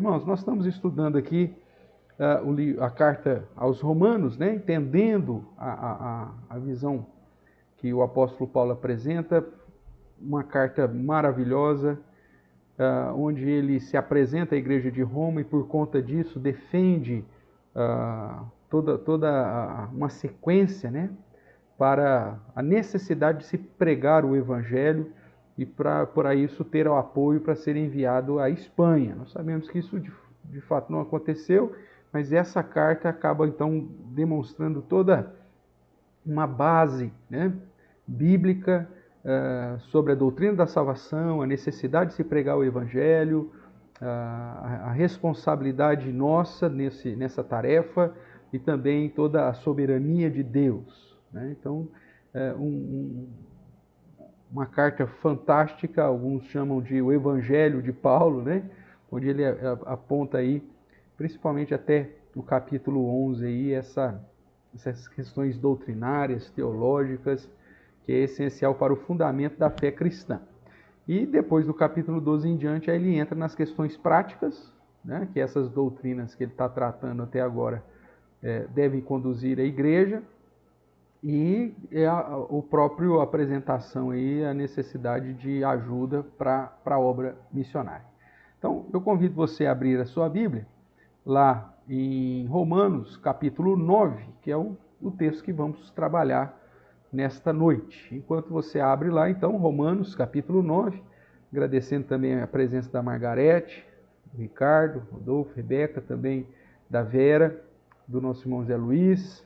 irmãos, nós estamos estudando aqui a carta aos Romanos, né? Entendendo a visão que o apóstolo Paulo apresenta, uma carta maravilhosa, onde ele se apresenta à igreja de Roma e por conta disso defende toda uma sequência, né? Para a necessidade de se pregar o evangelho e para isso ter o apoio para ser enviado à Espanha. Nós sabemos que isso de fato não aconteceu, mas essa carta acaba então demonstrando toda uma base, né, bíblica sobre a doutrina da salvação, a necessidade de se pregar o evangelho, a responsabilidade nossa nessa tarefa e também toda a soberania de Deus, né? Então, uma carta fantástica, alguns chamam de o Evangelho de Paulo, né? Onde ele aponta aí, principalmente até o capítulo 11, aí, essas questões doutrinárias, teológicas, que é essencial para o fundamento da fé cristã. E depois do capítulo 12 em diante, aí ele entra nas questões práticas, né? Que essas doutrinas que ele está tratando até agora devem conduzir a igreja, e o próprio apresentação aí, a necessidade de ajuda para a obra missionária. Então, eu convido você a abrir a sua Bíblia, lá em Romanos, capítulo 9, que é o texto que vamos trabalhar nesta noite. Enquanto você abre lá, então, Romanos, capítulo 9, agradecendo também a presença da Margarete, do Ricardo, Rodolfo, Rebeca, também da Vera, do nosso irmão Zé Luiz.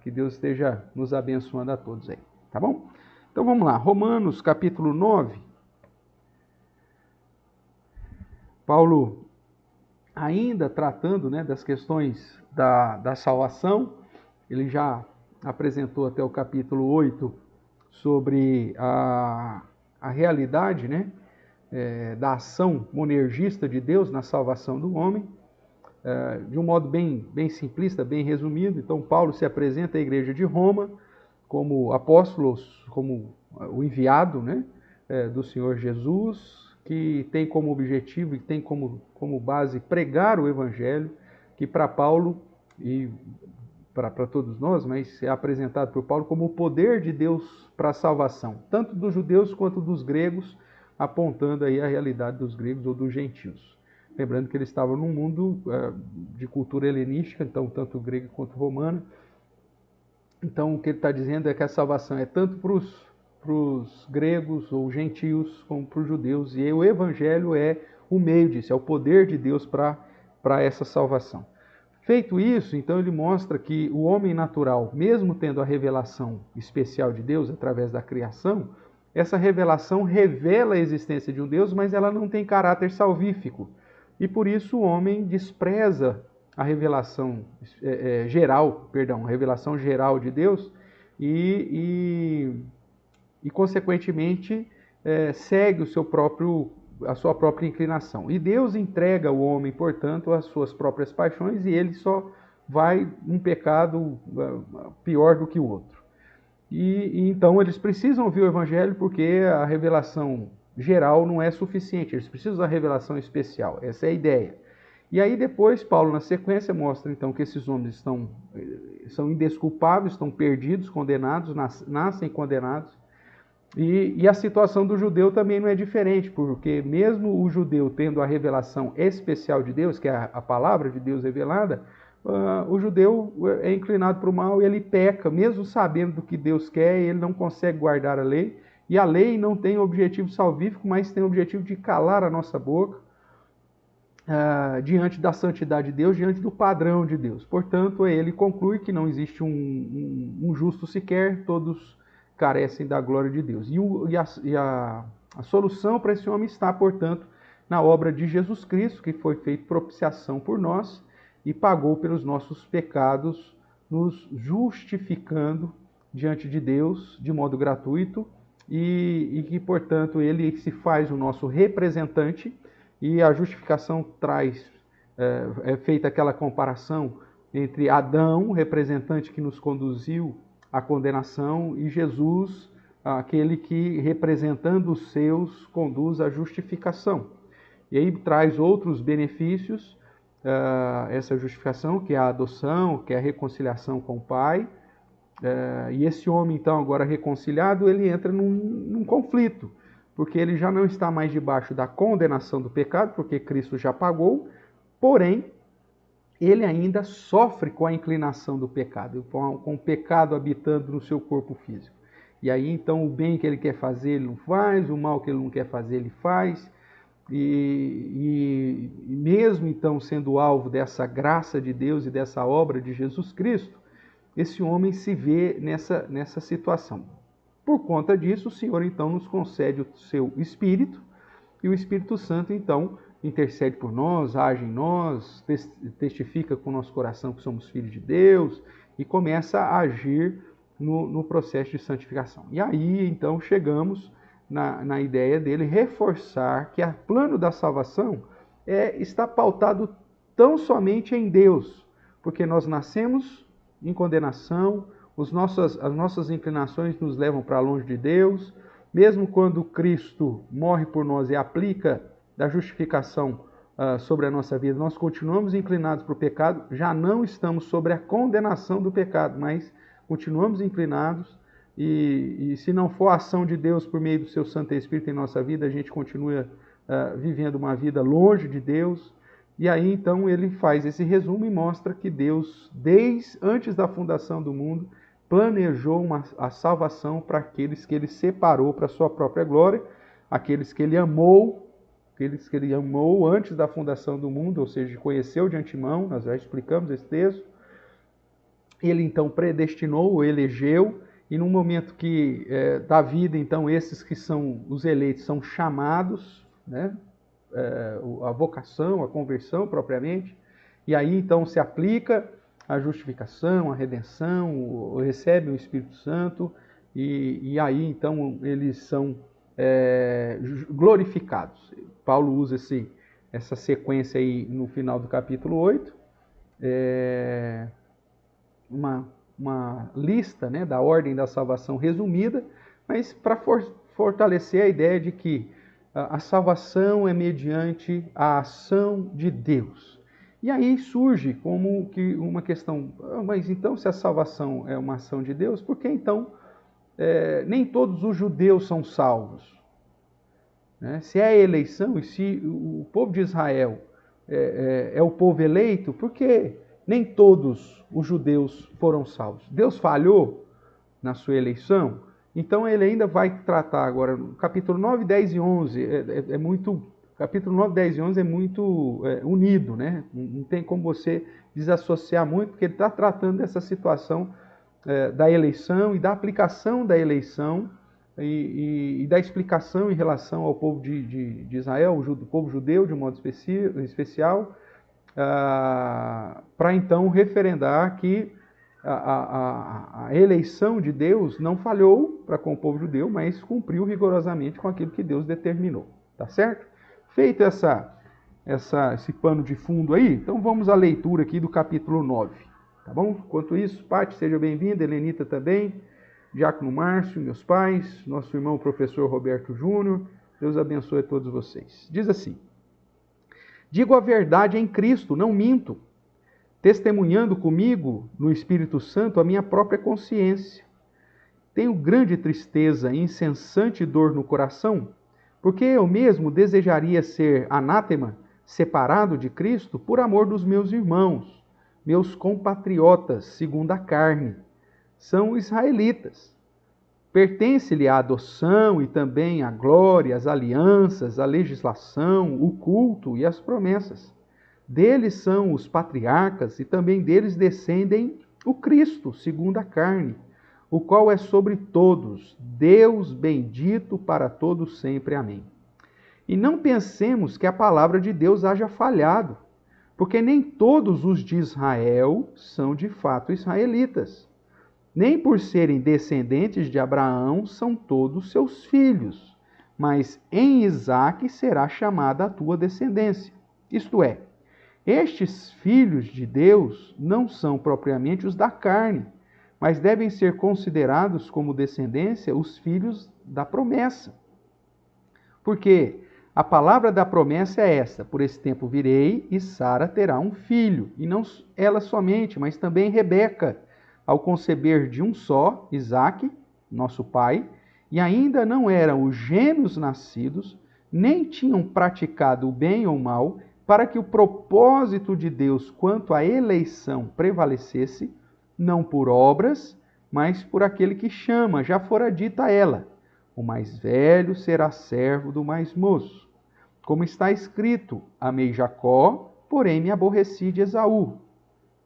Que Deus esteja nos abençoando a todos aí, tá bom? Então vamos lá, Romanos capítulo 9. Paulo ainda tratando, né, das questões da salvação. Ele já apresentou até o capítulo 8 sobre a realidade, né, da ação monergista de Deus na salvação do homem. De um modo bem simplista, bem resumido. Então Paulo se apresenta à igreja de Roma como apóstolo, como o enviado, né, do Senhor Jesus, que tem como objetivo e tem como base pregar o evangelho, que para Paulo e para todos nós, mas é apresentado por Paulo como o poder de Deus para a salvação, tanto dos judeus quanto dos gregos, apontando aí a realidade dos gregos ou dos gentios. Lembrando que eles estavam num mundo de cultura helenística, então tanto grega quanto romana. Então o que ele está dizendo é que a salvação é tanto para os gregos ou gentios como para os judeus. E o evangelho é o meio disso, é o poder de Deus para essa salvação. Feito isso, então ele mostra que o homem natural, mesmo tendo a revelação especial de Deus através da criação, essa revelação revela a existência de um Deus, mas ela não tem caráter salvífico. E por isso o homem despreza a revelação a revelação geral de Deus e consequentemente, segue a sua própria inclinação. E Deus entrega o homem, portanto, às suas próprias paixões, e ele só vai um pecado pior do que o outro. E então eles precisam ouvir o evangelho porque a revelação geral não é suficiente, eles precisam da revelação especial, essa é a ideia. E aí depois Paulo na sequência mostra então que esses homens são indesculpáveis, estão perdidos, condenados, nascem condenados, e a situação do judeu também não é diferente, porque mesmo o judeu tendo a revelação especial de Deus, que é a palavra de Deus revelada, o judeu é inclinado para o mal e ele peca, mesmo sabendo do que Deus quer, ele não consegue guardar a lei. E a lei não tem objetivo salvífico, mas tem o objetivo de calar a nossa boca diante da santidade de Deus, diante do padrão de Deus. Portanto, ele conclui que não existe um justo sequer, todos carecem da glória de Deus. E a solução para esse homem está, portanto, na obra de Jesus Cristo, que foi feita propiciação por nós e pagou pelos nossos pecados, nos justificando diante de Deus de modo gratuito, e que, portanto, ele se faz o nosso representante. E a justificação traz, é feita aquela comparação entre Adão, o representante que nos conduziu à condenação, e Jesus, aquele que, representando os seus, conduz à justificação. E aí traz outros benefícios, essa justificação, que é a adoção, que é a reconciliação com o Pai. E esse homem, então, agora reconciliado, ele entra num conflito, porque ele já não está mais debaixo da condenação do pecado, porque Cristo já pagou, porém, ele ainda sofre com a inclinação do pecado, com o pecado habitando no seu corpo físico. E aí, então, o bem que ele quer fazer, ele não faz, o mal que ele não quer fazer, ele faz. E mesmo, então, sendo alvo dessa graça de Deus e dessa obra de Jesus Cristo, esse homem se vê nessa situação. Por conta disso, o Senhor, então, nos concede o seu Espírito, e o Espírito Santo, então, intercede por nós, age em nós, testifica com o nosso coração que somos filhos de Deus, e começa a agir no processo de santificação. E aí, então, chegamos na ideia dele reforçar que o plano da salvação está pautado tão somente em Deus, porque nós nascemos em condenação, as nossas inclinações nos levam para longe de Deus. Mesmo quando Cristo morre por nós e aplica da justificação sobre a nossa vida, nós continuamos inclinados para o pecado, já não estamos sobre a condenação do pecado, mas continuamos inclinados, e se não for a ação de Deus por meio do seu Santo Espírito em nossa vida, a gente continua vivendo uma vida longe de Deus. E aí então ele faz esse resumo e mostra que Deus, desde antes da fundação do mundo, planejou a salvação para aqueles que ele separou para a sua própria glória, aqueles que ele amou antes da fundação do mundo, ou seja, conheceu de antemão. Nós já explicamos esse texto. Ele então predestinou, elegeu, e no momento que da vida, então, esses que são os eleitos são chamados, né? A vocação, a conversão propriamente, e aí então se aplica a justificação, a redenção, recebe o Espírito Santo, e aí então eles são glorificados. Paulo usa essa sequência aí no final do capítulo 8, uma lista, né, da ordem da salvação resumida, mas para fortalecer a ideia de que a salvação é mediante a ação de Deus. E aí surge como que uma questão, mas então se a salvação é uma ação de Deus, por que então nem todos os judeus são salvos? Né? Se é a eleição, e se o povo de Israel é o povo eleito, por que nem todos os judeus foram salvos? Deus falhou na sua eleição? Então ele ainda vai tratar agora, no capítulo 9, 10 e 11, capítulo 9, 10 e 11 é muito unido, né? Não tem como você desassociar muito, porque ele está tratando dessa situação da eleição e da aplicação da eleição e da explicação em relação ao povo de Israel, o povo judeu de um modo especial, para então referendar que a eleição de Deus não falhou para com o povo judeu, mas cumpriu rigorosamente com aquilo que Deus determinou. Tá certo? Feito esse pano de fundo aí, então vamos à leitura aqui do capítulo 9. Tá bom? Enquanto isso, Pati, seja bem-vinda, Helenita também, Diácono Márcio, meus pais, nosso irmão professor Roberto Júnior, Deus abençoe a todos vocês. Diz assim: digo a verdade em Cristo, não minto, testemunhando comigo no Espírito Santo a minha própria consciência. Tenho grande tristeza e incessante dor no coração, porque eu mesmo desejaria ser anátema, separado de Cristo, por amor dos meus irmãos, meus compatriotas, segundo a carne. São israelitas. Pertence-lhe a adoção e também a glória, as alianças, a legislação, o culto e as promessas. Deles são os patriarcas e também deles descendem o Cristo, segundo a carne, o qual é sobre todos, Deus bendito para todos sempre. Amém. E não pensemos que a palavra de Deus haja falhado, porque nem todos os de Israel são de fato israelitas. Nem por serem descendentes de Abraão são todos seus filhos, mas em Isaque será chamada a tua descendência. Isto é, estes filhos de Deus não são propriamente os da carne, mas devem ser considerados como descendência os filhos da promessa. Porque A palavra da promessa é esta: por esse tempo virei e Sara terá um filho. E não ela somente, mas também Rebeca, ao conceber de um só, Isaque, nosso pai, e ainda não eram os gêmeos nascidos, nem tinham praticado o bem ou o mal, para que o propósito de Deus quanto à eleição prevalecesse, não por obras, mas por aquele que chama, já fora dita ela: o mais velho será servo do mais moço. Como está escrito: amei Jacó, porém me aborreci de Esaú.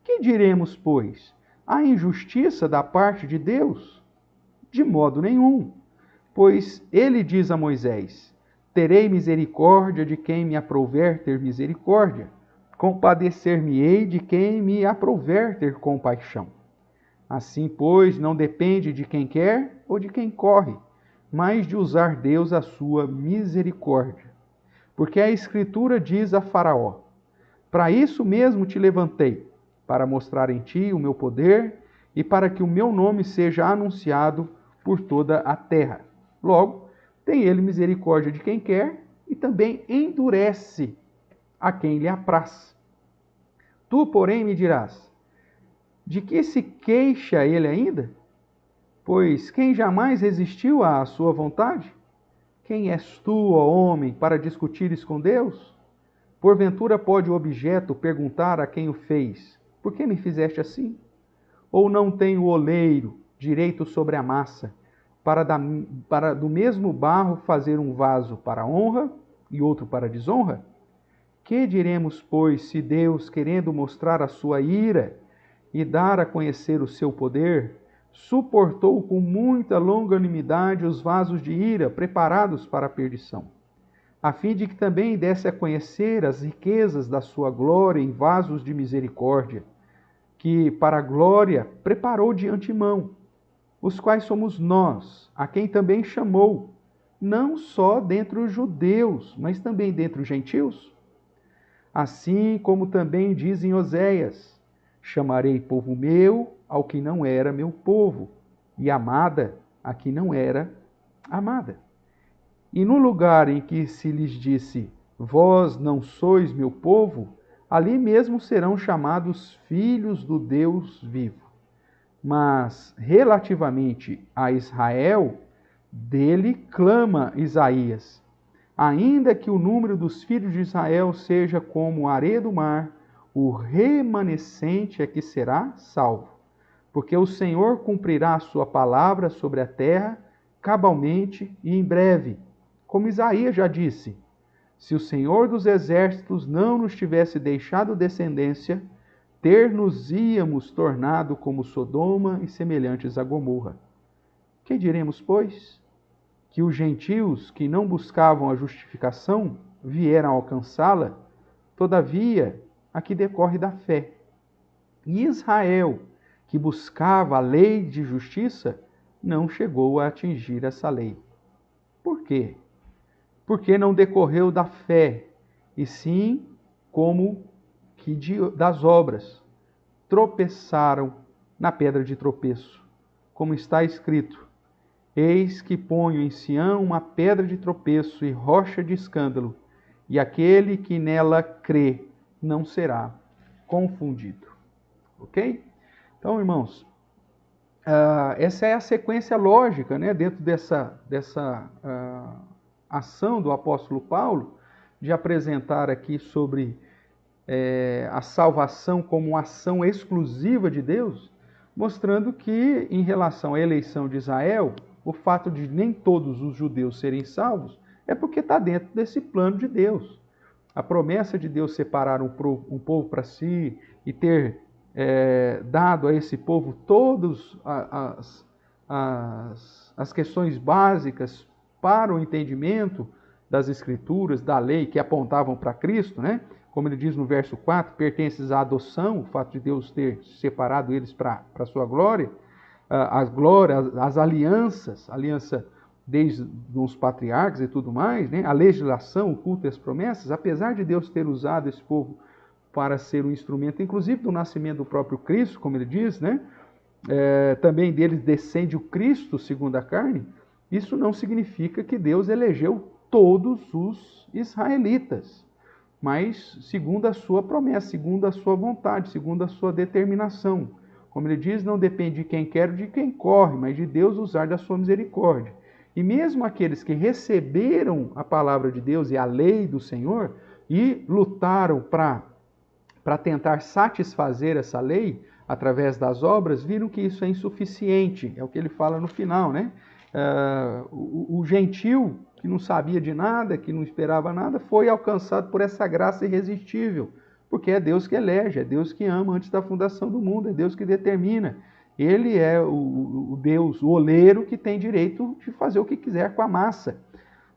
Que diremos, pois? Há injustiça da parte de Deus? De modo nenhum. Pois ele diz a Moisés: terei misericórdia de quem me aprouver ter misericórdia, compadecer-me-ei de quem me aprouver ter compaixão. Assim, pois, não depende de quem quer ou de quem corre, mas de usar Deus a sua misericórdia. Porque a Escritura diz a Faraó: para isso mesmo te levantei, para mostrar em ti o meu poder e para que o meu nome seja anunciado por toda a terra. Logo, tem ele misericórdia de quem quer e também endurece a quem lhe apraz. Tu, porém, me dirás: de que se queixa ele ainda? Pois quem jamais resistiu à sua vontade? Quem és tu, ó homem, para discutires com Deus? Porventura pode o objeto perguntar a quem o fez: por que me fizeste assim? Ou não tem o oleiro direito sobre a massa, para do mesmo barro fazer um vaso para honra e outro para desonra? Que diremos, pois, se Deus, querendo mostrar a sua ira e dar a conhecer o seu poder, suportou com muita longanimidade os vasos de ira preparados para a perdição, a fim de que também desse a conhecer as riquezas da sua glória em vasos de misericórdia, que para a glória preparou de antemão, os quais somos nós, a quem também chamou, não só dentre os judeus, mas também dentre os gentios? Assim como também diz em Oséias: chamarei povo meu ao que não era meu povo, e amada a que não era amada. E no lugar em que se lhes disse: vós não sois meu povo, ali mesmo serão chamados filhos do Deus vivo. Mas, relativamente a Israel, dele clama Isaías: ainda que o número dos filhos de Israel seja como a areia do mar, o remanescente é que será salvo. Porque o Senhor cumprirá a sua palavra sobre a terra, cabalmente e em breve. Como Isaías já disse: se o Senhor dos exércitos não nos tivesse deixado descendência, ter-nos-íamos tornado como Sodoma e semelhantes a Gomorra. Que diremos, pois? Que os gentios que não buscavam a justificação vieram alcançá-la, todavia a que decorre da fé. E Israel, que buscava a lei de justiça, não chegou a atingir essa lei. Por quê? Porque não decorreu da fé, e sim como que das obras. Tropeçaram na pedra de tropeço, como está escrito: eis que ponho em Sião uma pedra de tropeço e rocha de escândalo, e aquele que nela crê não será confundido. Ok? Então, irmãos, essa é a sequência lógica, né, dentro dessa ação do apóstolo Paulo, de apresentar aqui sobre a salvação como uma ação exclusiva de Deus, mostrando que, em relação à eleição de Israel, o fato de nem todos os judeus serem salvos é porque está dentro desse plano de Deus. A promessa de Deus separar um povo para si e ter dado a esse povo todas as questões básicas para o entendimento das Escrituras, da lei, que apontavam para Cristo, né? Como ele diz no verso 4, pertences à adoção, o fato de Deus ter separado eles para a sua glória, as alianças, aliança desde os patriarcas e tudo mais, né? A legislação, o culto e as promessas, apesar de Deus ter usado esse povo para ser um instrumento, inclusive do nascimento do próprio Cristo, como ele diz, né? Também deles descende o Cristo segundo a carne. Isso não significa que Deus elegeu todos os israelitas, mas segundo a sua promessa, segundo a sua vontade, segundo a sua determinação. Como ele diz, não depende de quem quer ou de quem corre, mas de Deus usar da sua misericórdia. E mesmo aqueles que receberam a palavra de Deus e a lei do Senhor e lutaram para tentar satisfazer essa lei através das obras, viram que isso é insuficiente. É o que ele fala no final, né? O gentil, que não sabia de nada, que não esperava nada, foi alcançado por essa graça irresistível, porque é Deus que elege, é Deus que ama antes da fundação do mundo, é Deus que determina. Ele é o Deus, o oleiro, que tem direito de fazer o que quiser com a massa,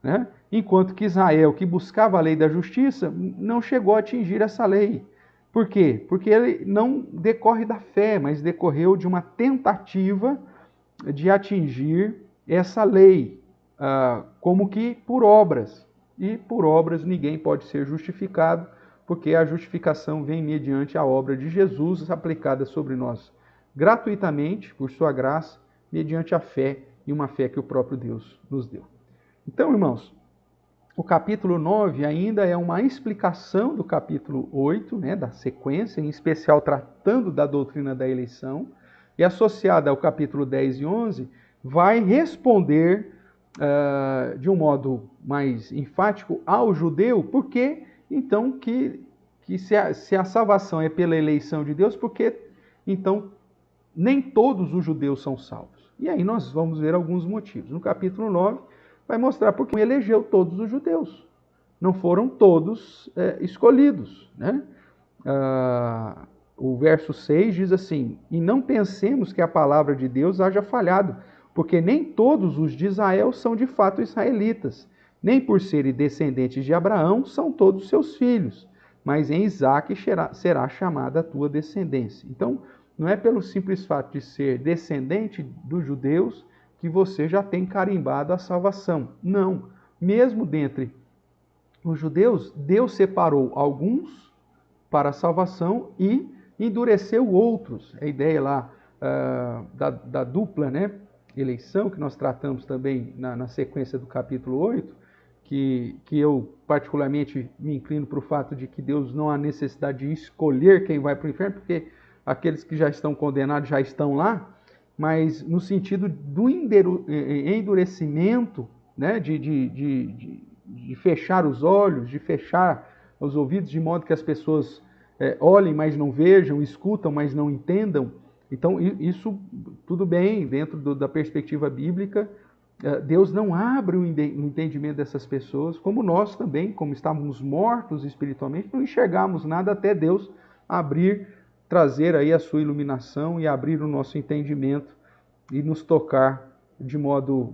né? Enquanto que Israel, que buscava a lei da justiça, não chegou a atingir essa lei. Por quê? Porque ele não decorre da fé, mas decorreu de uma tentativa de atingir essa lei, como que por obras. E por obras ninguém pode ser justificado, porque a justificação vem mediante a obra de Jesus aplicada sobre nós gratuitamente, por sua graça, mediante a fé, e uma fé que o próprio Deus nos deu. Então, irmãos, o capítulo 9 ainda é uma explicação do capítulo 8, né, da sequência, em especial tratando da doutrina da eleição, e associada ao capítulo 10 e 11, vai responder de um modo mais enfático ao judeu, porque então que se a salvação é pela eleição de Deus, porque então nem todos os judeus são salvos. E aí nós vamos ver alguns motivos. No capítulo 9 vai mostrar porque elegeu todos os judeus. Não foram todos escolhidos, né? O verso 6 diz assim: e não pensemos que a palavra de Deus haja falhado, porque nem todos os de Israel são de fato israelitas, nem por serem descendentes de Abraão são todos seus filhos, mas em Isaque será chamada a tua descendência. Então, não é pelo simples fato de ser descendente dos judeus que você já tem carimbado a salvação. Não. Mesmo dentre os judeus, Deus separou alguns para a salvação e endureceu outros. A ideia lá da dupla, né, eleição, que nós tratamos também na sequência do capítulo 8, que eu particularmente me inclino para o fato de que Deus não há necessidade de escolher quem vai para o inferno, porque aqueles que já estão condenados já estão lá, mas no sentido do endurecimento, né, de fechar os olhos, de fechar os ouvidos, de modo que as pessoas olhem, mas não vejam, escutam, mas não entendam. Então, isso tudo bem, dentro da perspectiva bíblica. Deus não abre o entendimento dessas pessoas, como nós também, como estávamos mortos espiritualmente, não enxergamos nada até Deus trazer aí a sua iluminação e abrir o nosso entendimento e nos tocar de modo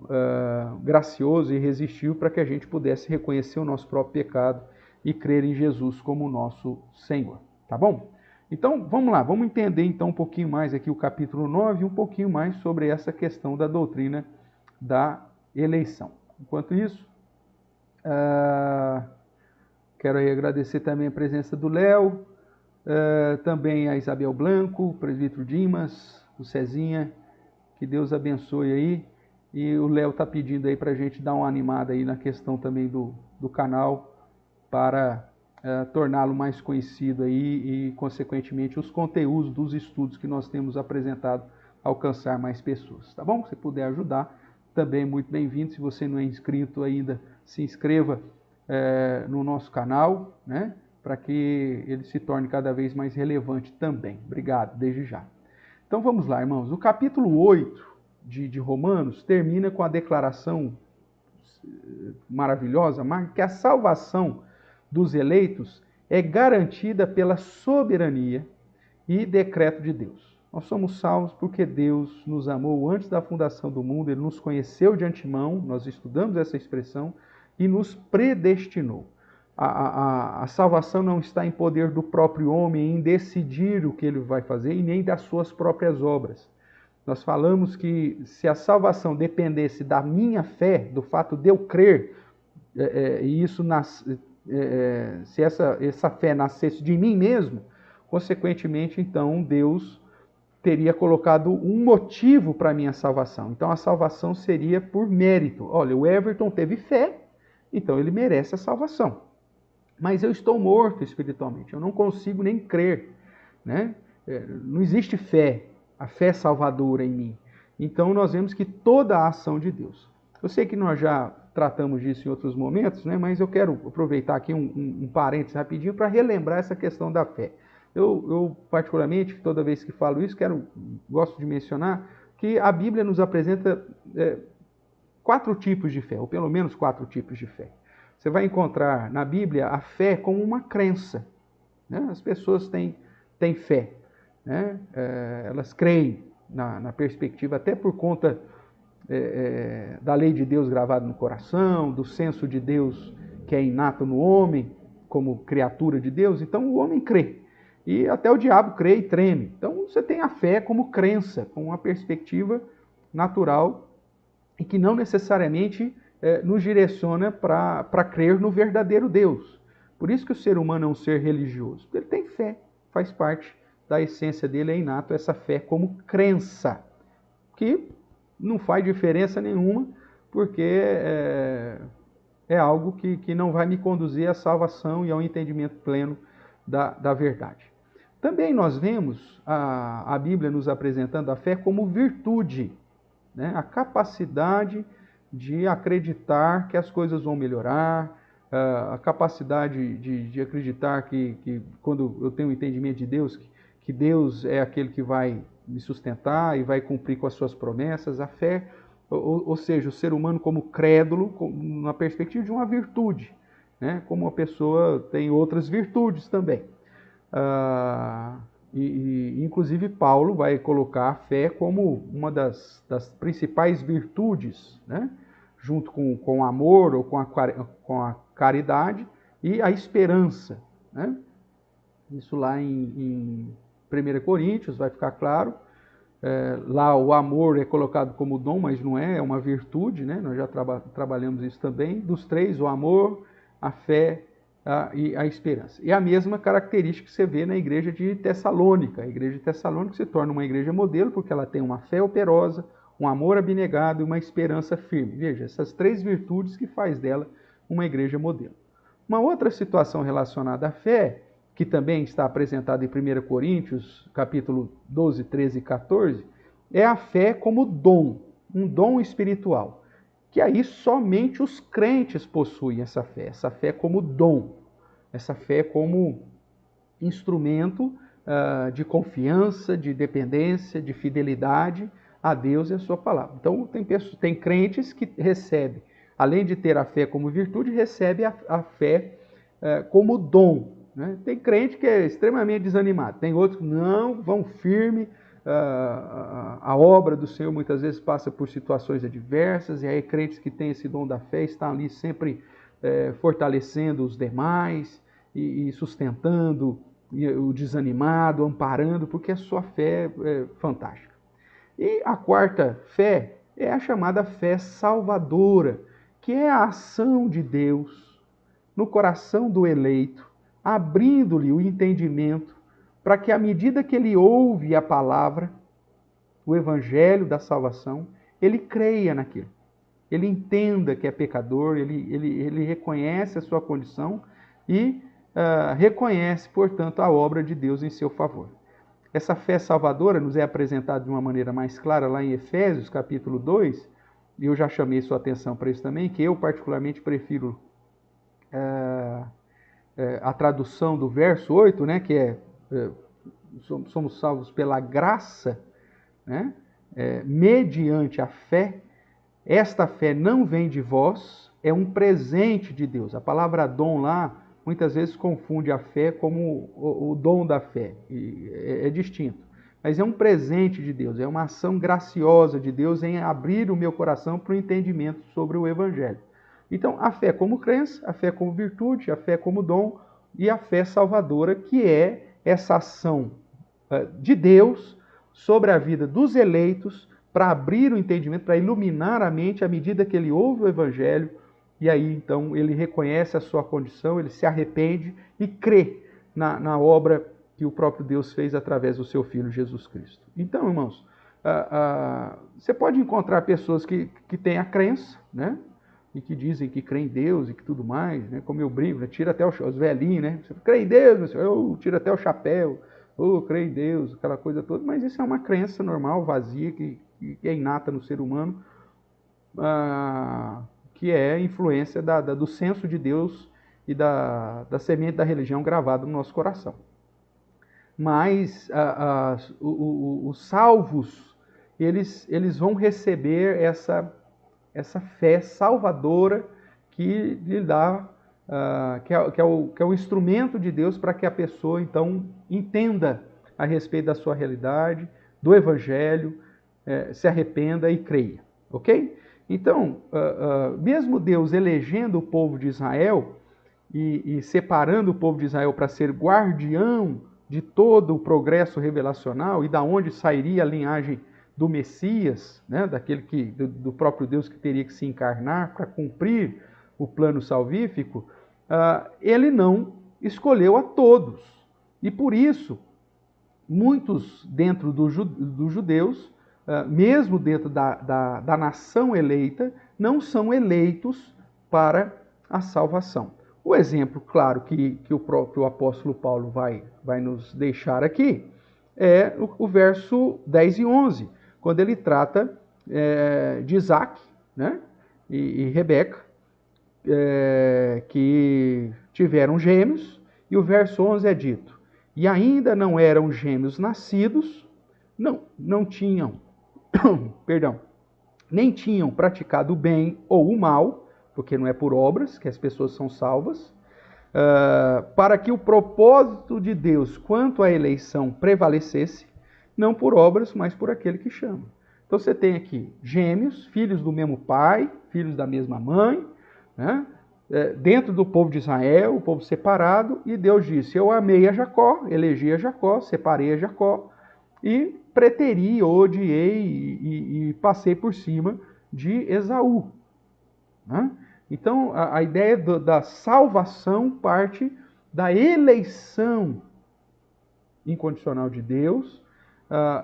gracioso e irresistível para que a gente pudesse reconhecer o nosso próprio pecado e crer em Jesus como nosso Senhor. Tá bom? Então, vamos lá, vamos entender então um pouquinho mais aqui o capítulo 9 e um pouquinho mais sobre essa questão da doutrina da eleição. Enquanto isso, quero aí agradecer também a presença do Léo, também a Isabel Blanco, o presbítero Dimas, o Cezinha, que Deus abençoe aí. E o Léo está pedindo aí para a gente dar uma animada aí na questão também do canal, para torná-lo mais conhecido aí e, consequentemente, os conteúdos dos estudos que nós temos apresentado alcançar mais pessoas. Tá bom? Se puder ajudar, também é muito bem-vindo. Se você não é inscrito ainda, se inscreva no nosso canal, né? Para que ele se torne cada vez mais relevante também. Obrigado, desde já. Então vamos lá, irmãos. O capítulo 8 de Romanos termina com a declaração maravilhosa, que a salvação dos eleitos é garantida pela soberania e decreto de Deus. Nós somos salvos porque Deus nos amou antes da fundação do mundo, Ele nos conheceu de antemão, nós estudamos essa expressão, e nos predestinou. A salvação não está em poder do próprio homem, em decidir o que ele vai fazer, e nem das suas próprias obras. Nós falamos que se a salvação dependesse da minha fé, do fato de eu crer, e isso se essa fé nascesse de mim mesmo, consequentemente, então, Deus teria colocado um motivo para a minha salvação. Então, a salvação seria por mérito. Olha, o Everton teve fé, então ele merece a salvação. Mas eu estou morto espiritualmente, eu não consigo nem crer, né? Não existe fé, a fé salvadora em mim. Então nós vemos que toda a ação de Deus. Eu sei que nós já tratamos disso em outros momentos, né? Mas eu quero aproveitar aqui um parênteses rapidinho para relembrar essa questão da fé. Eu, particularmente, toda vez que falo isso, gosto de mencionar que a Bíblia nos apresenta 4 tipos de fé, ou pelo menos 4 tipos de fé. Você vai encontrar na Bíblia a fé como uma crença, né? As pessoas têm fé, né? Elas creem na perspectiva, até por conta da lei de Deus gravada no coração, do senso de Deus que é inato no homem, como criatura de Deus. Então o homem crê. E até o diabo crê e treme. Então você tem a fé como crença, com uma perspectiva natural e que não necessariamente nos direciona para crer no verdadeiro Deus. Por isso que o ser humano é um ser religioso. Ele tem fé, faz parte da essência dele, é inato essa fé como crença, que não faz diferença nenhuma, porque é algo que não vai me conduzir à salvação e ao entendimento pleno da verdade. Também nós vemos a Bíblia nos apresentando a fé como virtude, né? A capacidade de acreditar que as coisas vão melhorar, a capacidade de acreditar que quando eu tenho o entendimento de Deus, que Deus é aquele que vai me sustentar e vai cumprir com as suas promessas. A fé, ou seja, o ser humano como crédulo, na perspectiva de uma virtude, né? Como uma pessoa tem outras virtudes também. Inclusive Paulo vai colocar a fé como uma das principais virtudes, né? Junto com o amor ou com a caridade e a esperança, né? Isso lá em 1 Coríntios vai ficar claro. Lá o amor é colocado como dom, mas não é uma virtude, né? Nós já trabalhamos isso também. Dos 3, o amor, a fé e a esperança. E a mesma característica que você vê na igreja de Tessalônica. A igreja de Tessalônica se torna uma igreja modelo porque ela tem uma fé operosa, um amor abnegado e uma esperança firme. Veja, essas 3 virtudes que faz dela uma igreja modelo. Uma outra situação relacionada à fé, que também está apresentada em 1 Coríntios, capítulo 12, 13 e 14, é a fé como dom, um dom espiritual. Que aí somente os crentes possuem essa fé como dom, essa fé como instrumento de confiança, de dependência, de fidelidade a Deus e a sua palavra. Então tem crentes que recebem, além de ter a fé como virtude, recebe a fé como dom, né? Tem crente que é extremamente desanimado, tem outros que não, vão firme. A obra do Senhor muitas vezes passa por situações adversas, e aí crentes que têm esse dom da fé estão ali sempre fortalecendo os demais e sustentando o desanimado, amparando, porque a sua fé é fantástica. E a quarta fé é a chamada fé salvadora, que é a ação de Deus no coração do eleito, abrindo-lhe o entendimento para que, à medida que ele ouve a palavra, o evangelho da salvação, ele creia naquilo. Ele entenda que é pecador, ele reconhece a sua condição e reconhece, portanto, a obra de Deus em seu favor. Essa fé salvadora nos é apresentada de uma maneira mais clara lá em Efésios, capítulo 2, e eu já chamei sua atenção para isso também, que eu particularmente prefiro a tradução do verso 8, né, que somos salvos pela graça, né, mediante a fé. Esta fé não vem de vós, é um presente de Deus. A palavra dom lá, muitas vezes confunde a fé como o dom da fé, e é distinto. Mas é um presente de Deus, é uma ação graciosa de Deus em abrir o meu coração para o entendimento sobre o Evangelho. Então, a fé como crença, a fé como virtude, a fé como dom e a fé salvadora, que é essa ação de Deus sobre a vida dos eleitos para abrir o entendimento, para iluminar a mente à medida que ele ouve o Evangelho, e aí então ele reconhece a sua condição, ele se arrepende e crê na obra que o próprio Deus fez através do seu Filho Jesus Cristo. Então, irmãos, você pode encontrar pessoas que têm a crença, né? e que dizem que creem em Deus e que tudo mais, né? Como eu brinco, né? Tira até os velhinhos, né? Você crê em Deus, meu senhor? Eu tiro até o chapéu, creio em Deus, aquela coisa toda, mas isso é uma crença normal, vazia, que é inata no ser humano, que é influência do senso de Deus e da semente da religião gravada no nosso coração. Mas os salvos, eles vão receber essa fé salvadora que lhe dá, que é o instrumento de Deus para que a pessoa, então, entenda a respeito da sua realidade, do Evangelho, se arrependa e creia, ok? Então, mesmo Deus elegendo o povo de Israel e separando o povo de Israel para ser guardião de todo o progresso revelacional e da onde sairia a linhagem do Messias, né, do próprio Deus que teria que se encarnar para cumprir o plano salvífico, ele não escolheu a todos. E por isso, muitos dentro dos judeus, mesmo dentro da nação eleita, não são eleitos para a salvação. O exemplo, claro, que o próprio apóstolo Paulo vai nos deixar aqui, é o verso 10 e 11, quando ele trata de Isaac, né, e Rebeca, que tiveram gêmeos, e o verso 11 é dito: e ainda não eram gêmeos nascidos, não tinham, perdão, nem tinham praticado o bem ou o mal, porque não é por obras que as pessoas são salvas, para que o propósito de Deus quanto à eleição prevalecesse, não por obras, mas por aquele que chama. Então você tem aqui gêmeos, filhos do mesmo pai, filhos da mesma mãe, né? Dentro do povo de Israel, o povo separado, e Deus disse: eu amei a Jacó, elegi a Jacó, separei a Jacó, e preteri, odiei e passei por cima de Esaú. Né? Então, a ideia da salvação parte da eleição incondicional de Deus,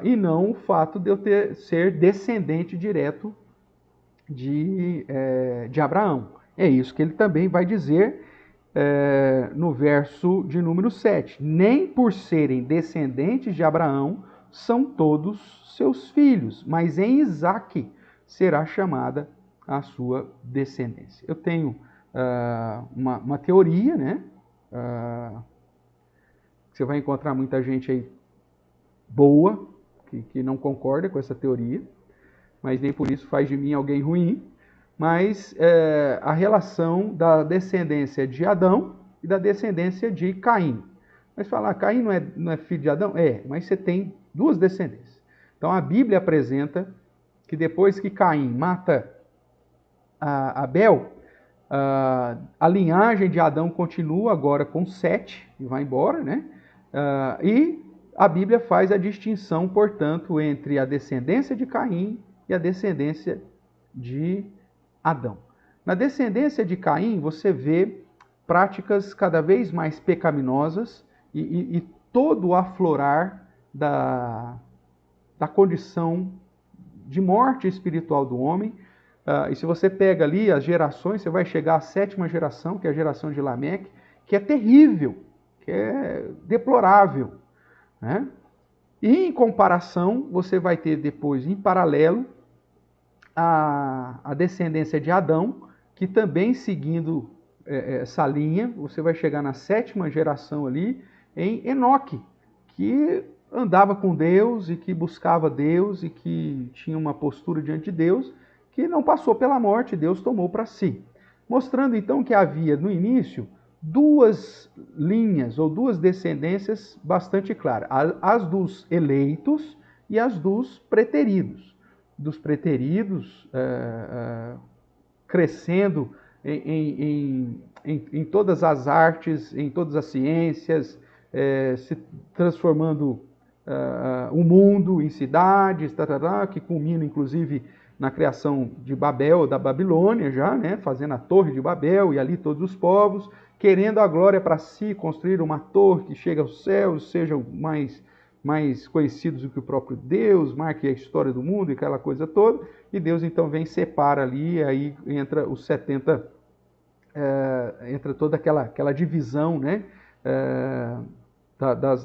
e não o fato de eu ser descendente direto de Abraão. É isso que ele também vai dizer no verso de número 7. Nem por serem descendentes de Abraão são todos seus filhos, mas em Isaque será chamada a sua descendência. Eu tenho uma teoria, né? Você vai encontrar muita gente aí boa, que não concorda com essa teoria, mas nem por isso faz de mim alguém ruim. Mas a relação da descendência de Adão e da descendência de Caim. Mas falar, Caim não é filho de Adão? Mas você tem duas descendências. Então a Bíblia apresenta que depois que Caim mata Abel, a linhagem de Adão continua agora com Sete, e vai embora, né? E a Bíblia faz a distinção, portanto, entre a descendência de Caim e a descendência de Adão. Na descendência de Caim, você vê práticas cada vez mais pecaminosas e todo o aflorar da condição de morte espiritual do homem. E se você pega ali as gerações, você vai chegar à 7ª geração, que é a geração de Lameque, que é terrível, que é deplorável, né? E em comparação, você vai ter depois, em paralelo, a descendência de Adão, que também seguindo essa linha, você vai chegar na 7ª geração ali, em Enoque, que andava com Deus e que buscava Deus e que tinha uma postura diante de Deus, que não passou pela morte, Deus tomou para si. Mostrando então que havia no início duas linhas ou duas descendências bastante claras, as dos eleitos e as dos preteridos. Dos preteridos crescendo em todas as artes, em todas as ciências, se transformando o mundo em cidades, que culmina inclusive na criação de Babel, da Babilônia já, né, fazendo a Torre de Babel e ali todos os povos, querendo a glória para si, construir uma torre que chegue aos céus, seja o mais mais conhecidos do que o próprio Deus, marque a história do mundo e aquela coisa toda, e Deus então vem e separa ali, e aí entra os 70, entra toda aquela divisão, né,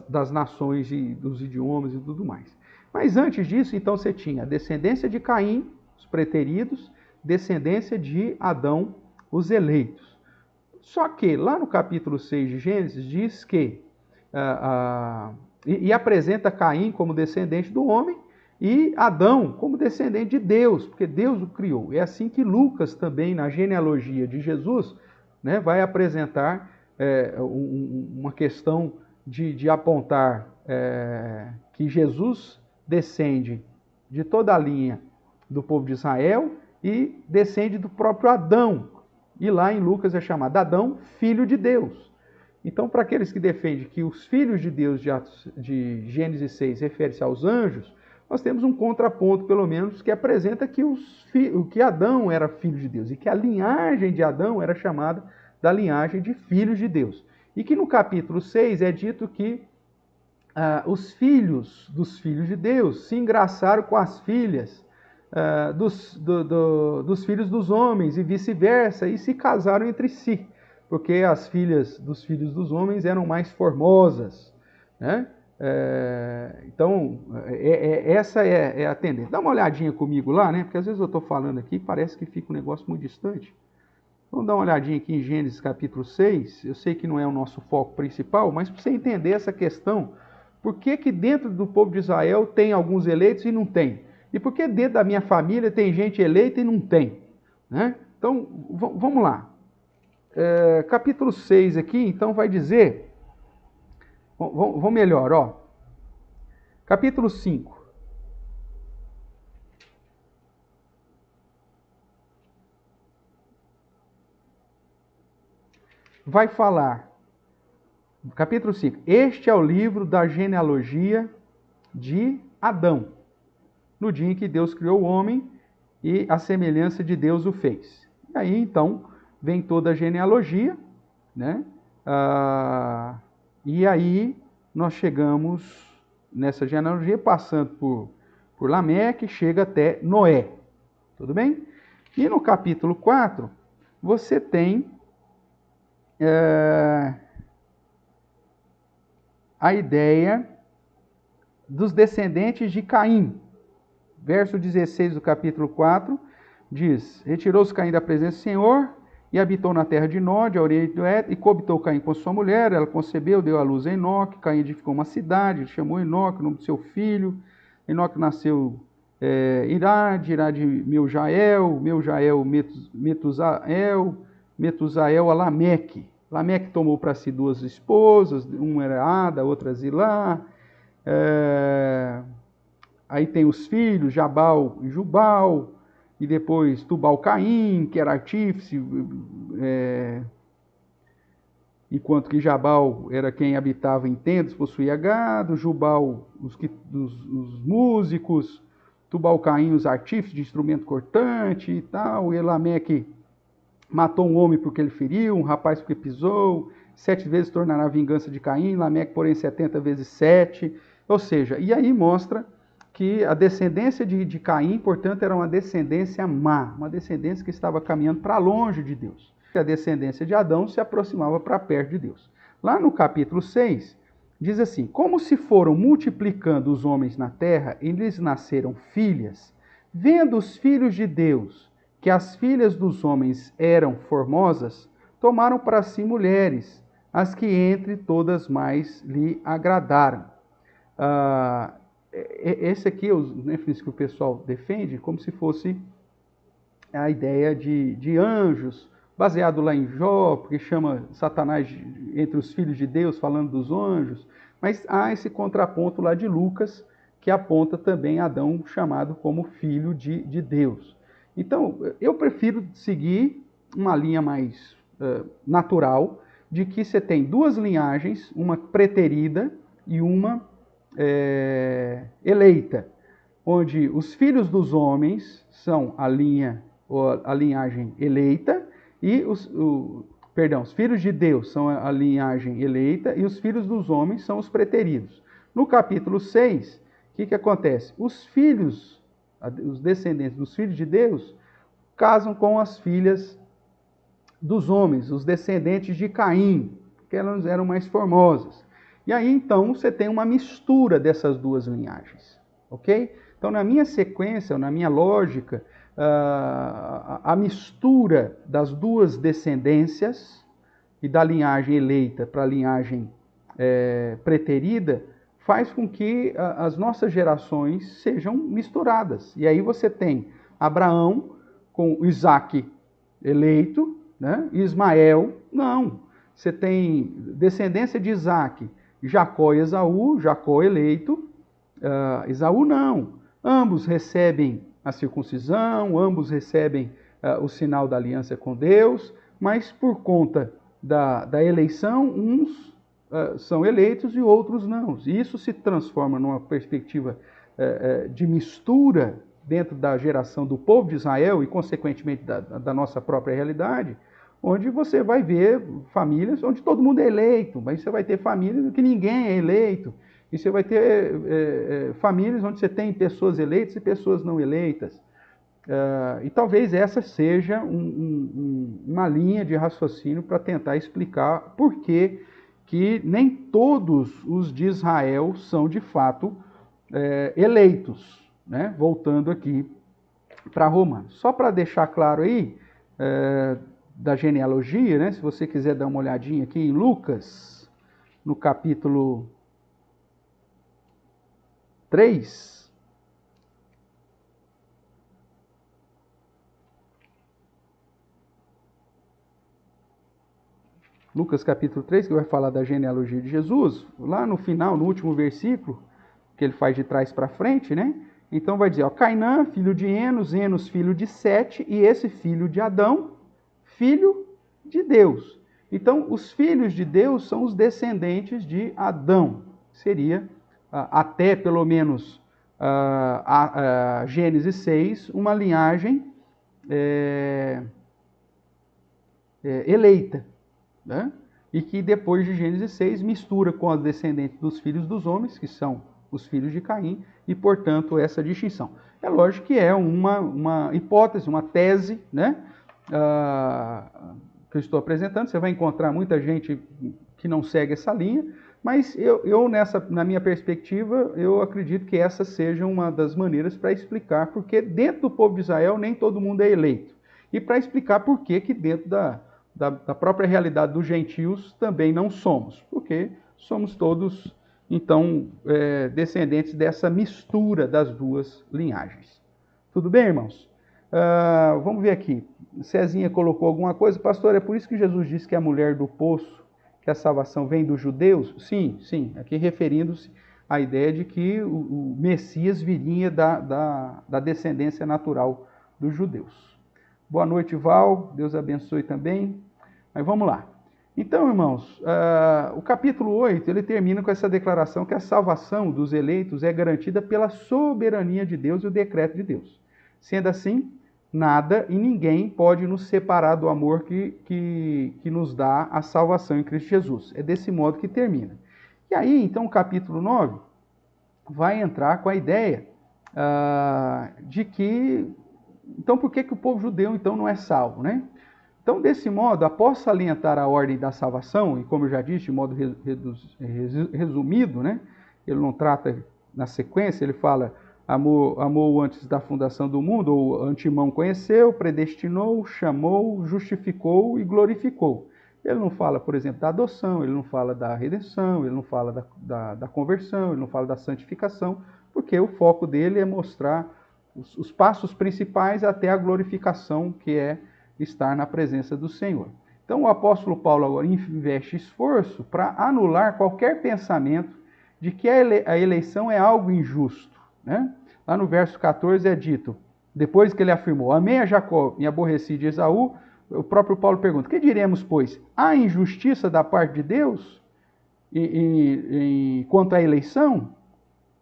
das nações, dos idiomas e tudo mais. Mas antes disso, então, você tinha a descendência de Caim, os preteridos, descendência de Adão, os eleitos. Só que lá no capítulo 6 de Gênesis diz que e apresenta Caim como descendente do homem e Adão como descendente de Deus, porque Deus o criou. É assim que Lucas também, na genealogia de Jesus, né, vai apresentar uma questão de apontar que Jesus descende de toda a linha do povo de Israel e descende do próprio Adão. E lá em Lucas é chamado Adão, filho de Deus. Então, para aqueles que defendem que os filhos de Deus de Gênesis 6 refere-se aos anjos, nós temos um contraponto, pelo menos, que apresenta que Adão era filho de Deus e que a linhagem de Adão era chamada da linhagem de filhos de Deus. E que no capítulo 6 é dito que os filhos dos filhos de Deus se engraçaram com as filhas dos filhos dos homens e vice-versa, e se casaram entre si, porque as filhas dos filhos dos homens eram mais formosas, né? Então, essa é a tendência. Dá uma olhadinha comigo lá, né? Porque às vezes eu estou falando aqui e parece que fica um negócio muito distante. Vamos dar uma olhadinha aqui em Gênesis capítulo 6. Eu sei que não é o nosso foco principal, mas para você entender essa questão, por que dentro do povo de Israel tem alguns eleitos e não tem? E por que dentro da minha família tem gente eleita e não tem? Né? Então, vamos lá. Capítulo 6 aqui, então, vai dizer... Vamos melhor, ó. Capítulo 5. Vai falar, capítulo 5, este é o livro da genealogia de Adão, no dia em que Deus criou o homem e a semelhança de Deus o fez. E aí, então, vem toda a genealogia, né? E aí, nós chegamos nessa genealogia, passando por Lameque, chega até Noé. Tudo bem? E no capítulo 4, você tem a ideia dos descendentes de Caim. Verso 16 do capítulo 4 diz: retirou-se Caim da presença do Senhor e habitou na terra de Nod, a origem do Éden, e coabitou Caim com sua mulher, ela concebeu, deu à luz a Enoque, Caim edificou uma cidade, chamou Enoque, o nome do seu filho. Enoque nasceu Irade, Irade Meujael, Meujael Metusael, Metusael a Lameque. Lameque tomou para si 2 esposas, uma era Ada, outra Zilá. Aí tem os filhos, Jabal e Jubal, e depois Tubal-Caim, que era artífice, enquanto que Jabal era quem habitava em tendas, possuía gado, Jubal os músicos, Tubal-Caim os artífices de instrumento cortante e tal, e Lameque matou um homem porque ele feriu, um rapaz porque pisou, 7 vezes tornará a vingança de Caim, Lameque, porém, 70 vezes 7. Ou seja, e aí mostra que a descendência de Caim, portanto, era uma descendência má, uma descendência que estava caminhando para longe de Deus. A descendência de Adão se aproximava para perto de Deus. Lá no capítulo 6, diz assim: como se foram multiplicando os homens na terra, e lhes nasceram filhas, vendo os filhos de Deus que as filhas dos homens eram formosas, tomaram para si mulheres, as que entre todas mais lhe agradaram. Esse aqui é o que o pessoal defende como se fosse a ideia de anjos, baseado lá em Jó, porque chama Satanás entre os filhos de Deus, falando dos anjos. Mas há esse contraponto lá de Lucas, que aponta também Adão chamado como filho de Deus. Então, eu prefiro seguir uma linha mais natural, de que você tem 2 linhagens, uma preterida e uma eleita, onde os filhos dos homens são a linhagem eleita, e os filhos de Deus são a linhagem eleita, e os filhos dos homens são os preteridos. No capítulo 6, o que acontece? Os filhos, os descendentes dos filhos de Deus, casam com as filhas dos homens, os descendentes de Caim, que elas eram mais formosas. E aí, então, você tem uma mistura dessas duas linhagens, ok? Então, na minha sequência, na minha lógica, a mistura das duas descendências, e da linhagem eleita para a linhagem preterida, faz com que as nossas gerações sejam misturadas. E aí você tem Abraão com Isaac eleito, né? Ismael, não. Você tem descendência de Isaac, Jacó e Esaú, Jacó eleito, Esaú não. Ambos recebem a circuncisão, ambos recebem o sinal da aliança com Deus, mas por conta da eleição, uns são eleitos e outros não. E isso se transforma numa perspectiva de mistura dentro da geração do povo de Israel e, consequentemente, da nossa própria realidade, onde você vai ver famílias onde todo mundo é eleito, mas você vai ter famílias que ninguém é eleito. E você vai ter famílias onde você tem pessoas eleitas e pessoas não eleitas. E talvez essa seja uma linha de raciocínio para tentar explicar por que nem todos os de Israel são de fato eleitos, né? Voltando aqui para Romanos. Só para deixar claro aí, da genealogia, né? Se você quiser dar uma olhadinha aqui em Lucas, no capítulo 3, Lucas capítulo 3, que vai falar da genealogia de Jesus, lá no final, no último versículo, que ele faz de trás para frente, né? Então vai dizer, ó, Cainã, filho de Enos, Enos, filho de Sete, e esse filho de Adão, filho de Deus. Então, os filhos de Deus são os descendentes de Adão. Seria, até pelo menos Gênesis 6, uma linhagem eleita, né? E que depois de Gênesis 6 mistura com as descendentes dos filhos dos homens, que são os filhos de Caim, e portanto essa distinção. É lógico que é uma hipótese, uma tese, né? Que eu estou apresentando. Você vai encontrar muita gente que não segue essa linha, mas na minha perspectiva, eu acredito que essa seja uma das maneiras para explicar porque dentro do povo de Israel nem todo mundo é eleito. E para explicar por que dentro da própria realidade dos gentios também não somos, porque somos todos, então, descendentes dessa mistura das duas linhagens. Tudo bem, irmãos? Vamos ver aqui. Cezinha colocou alguma coisa. Pastor, é por isso que Jesus disse que a mulher do poço, que a salvação vem dos judeus? Sim, sim. Aqui referindo-se à ideia de que o Messias viria da descendência natural dos judeus. Boa noite, Val. Deus abençoe também. Mas vamos lá. Então, irmãos, o capítulo 8, ele termina com essa declaração que a salvação dos eleitos é garantida pela soberania de Deus e o decreto de Deus. Sendo assim, nada e ninguém pode nos separar do amor que nos dá a salvação em Cristo Jesus. É desse modo que termina. E aí, então, o capítulo 9 vai entrar com a ideia de que... Então, por que o povo judeu então não é salvo, né? Então, desse modo, após salientar a ordem da salvação, e como eu já disse, de modo resumido, né? Ele não trata na sequência, ele fala, amou antes da fundação do mundo, ou antemão conheceu, predestinou, chamou, justificou e glorificou. Ele não fala, por exemplo, da adoção, ele não fala da redenção, ele não fala da conversão, ele não fala da santificação, porque o foco dele é mostrar os passos principais até a glorificação, que é estar na presença do Senhor. Então o apóstolo Paulo agora investe esforço para anular qualquer pensamento de que a eleição é algo injusto, né? Lá no verso 14 é dito, depois que ele afirmou, amei a Jacó e aborreci de Esaú, o próprio Paulo pergunta, que diremos, pois? Há injustiça da parte de Deus quanto à eleição?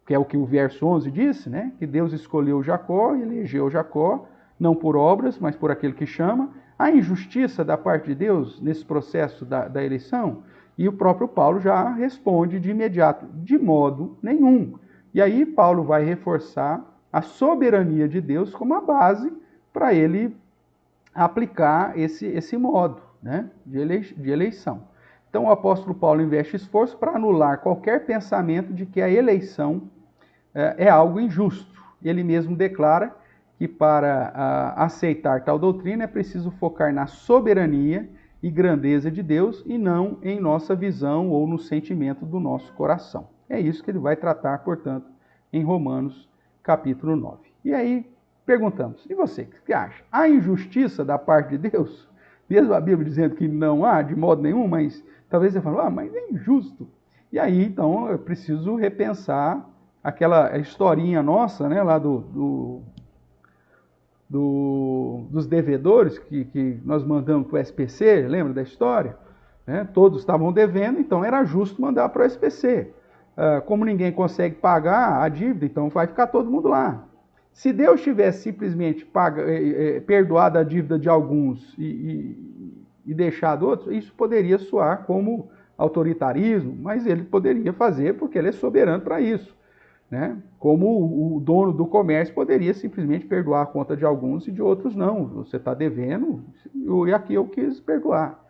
Que é o que o verso 11 disse, né? Que Deus escolheu Jacó e elegeu Jacó, não por obras, mas por aquele que chama. Há injustiça da parte de Deus nesse processo da eleição? E o próprio Paulo já responde de imediato, de modo nenhum. E aí Paulo vai reforçar a soberania de Deus como a base para ele aplicar esse modo, né, de eleição. Então o apóstolo Paulo investe esforço para anular qualquer pensamento de que a eleição é algo injusto. Ele mesmo declara que para aceitar tal doutrina é preciso focar na soberania e grandeza de Deus e não em nossa visão ou no sentimento do nosso coração. É isso que ele vai tratar, portanto, em Romanos capítulo 9. E aí perguntamos, e você, o que acha? Há injustiça da parte de Deus? Mesmo a Bíblia dizendo que não há de modo nenhum, mas talvez você fale, mas é injusto. E aí, então, eu preciso repensar aquela historinha nossa, né, lá dos devedores que nós mandamos para o SPC, lembra da história? Né? Todos estavam devendo, então era justo mandar para o SPC. Como ninguém consegue pagar a dívida, então vai ficar todo mundo lá. Se Deus tivesse simplesmente perdoado a dívida de alguns e deixado outros, isso poderia soar como autoritarismo, mas ele poderia fazer porque ele é soberano para isso. Né? Como o dono do comércio poderia simplesmente perdoar a conta de alguns e de outros não. Você está devendo e aqui eu quis perdoar.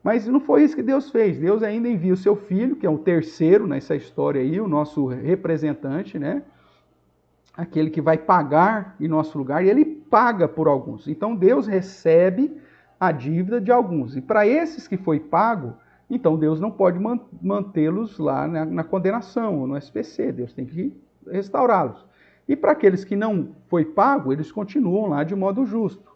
Mas não foi isso que Deus fez. Deus ainda envia o seu filho, que é o terceiro nessa história aí, o nosso representante, né? Aquele que vai pagar em nosso lugar, e ele paga por alguns. Então Deus recebe a dívida de alguns. E para esses que foi pago, então Deus não pode mantê-los lá na condenação, ou no SPC. Deus tem que restaurá-los. E para aqueles que não foi pago, eles continuam lá de modo justo.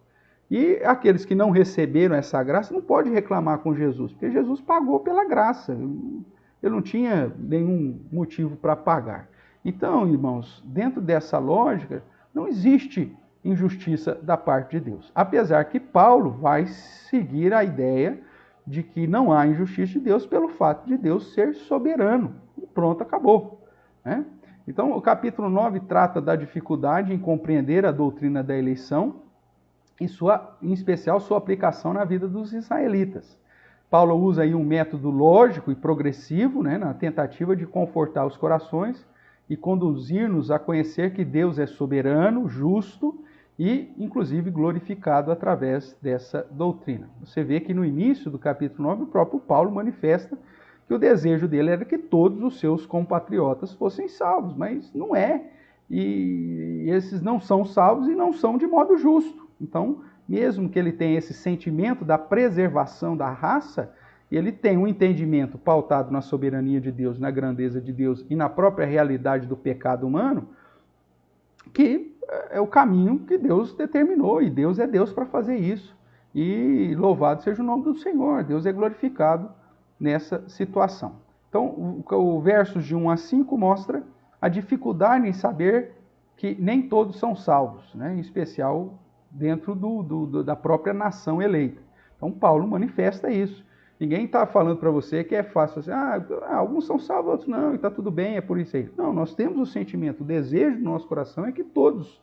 E aqueles que não receberam essa graça não pode reclamar com Jesus, porque Jesus pagou pela graça. Ele não tinha nenhum motivo para pagar. Então, irmãos, dentro dessa lógica, não existe injustiça da parte de Deus. Apesar que Paulo vai seguir a ideia de que não há injustiça de Deus pelo fato de Deus ser soberano. E pronto, acabou. Né? Então, o capítulo 9 trata da dificuldade em compreender a doutrina da eleição, em especial sua aplicação na vida dos israelitas. Paulo usa aí um método lógico e progressivo, né, na tentativa de confortar os corações e conduzir-nos a conhecer que Deus é soberano, justo e, inclusive, glorificado através dessa doutrina. Você vê que no início do capítulo 9, o próprio Paulo manifesta que o desejo dele era que todos os seus compatriotas fossem salvos, mas não é. E esses não são salvos e não são de modo justo. Então, mesmo que ele tenha esse sentimento da preservação da raça, ele tem um entendimento pautado na soberania de Deus, na grandeza de Deus e na própria realidade do pecado humano, que é o caminho que Deus determinou, e Deus é Deus para fazer isso. E louvado seja o nome do Senhor, Deus é glorificado nessa situação. Então, o versos de 1 a 5 mostra a dificuldade em saber que nem todos são salvos, né? Em especial dentro da própria nação eleita. Então, Paulo manifesta isso. Ninguém está falando para você que é fácil assim, alguns são salvos, outros não, e está tudo bem, é por isso aí. Não, nós temos o sentimento, o desejo do nosso coração é que todos,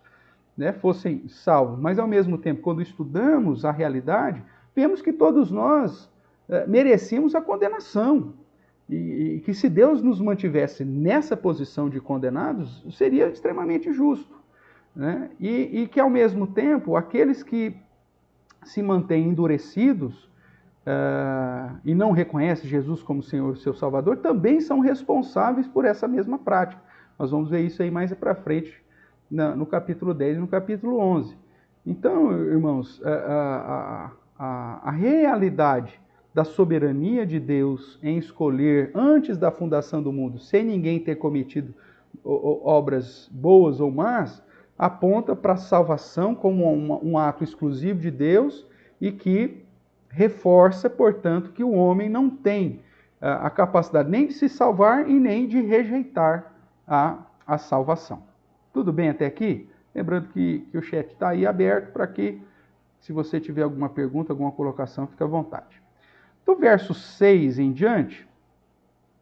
né, fossem salvos. Mas, ao mesmo tempo, quando estudamos a realidade, vemos que todos nós merecíamos a condenação. E que se Deus nos mantivesse nessa posição de condenados, seria extremamente justo. Né? E que, ao mesmo tempo, aqueles que se mantêm endurecidos e não reconhecem Jesus como Senhor e seu Salvador, também são responsáveis por essa mesma prática. Nós vamos ver isso aí mais para frente, no capítulo 10 e no capítulo 11. Então, irmãos, a realidade da soberania de Deus em escolher, antes da fundação do mundo, sem ninguém ter cometido obras boas ou más, aponta para a salvação como um ato exclusivo de Deus e que reforça, portanto, que o homem não tem a capacidade nem de se salvar e nem de rejeitar a salvação. Tudo bem até aqui? Lembrando que o chat está aí aberto para que, se você tiver alguma pergunta, alguma colocação, fique à vontade. Do verso 6 em diante,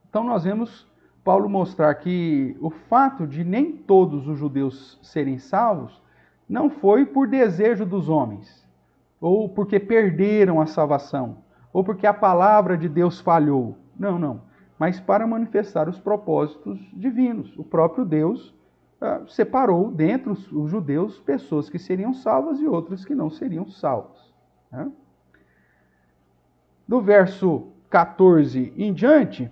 então nós vemos Paulo mostrar que o fato de nem todos os judeus serem salvos não foi por desejo dos homens, ou porque perderam a salvação, ou porque a palavra de Deus falhou. Não, não. Mas para manifestar os propósitos divinos. O próprio Deus separou dentre os judeus pessoas que seriam salvas e outras que não seriam salvas. Né? Do verso 14 em diante,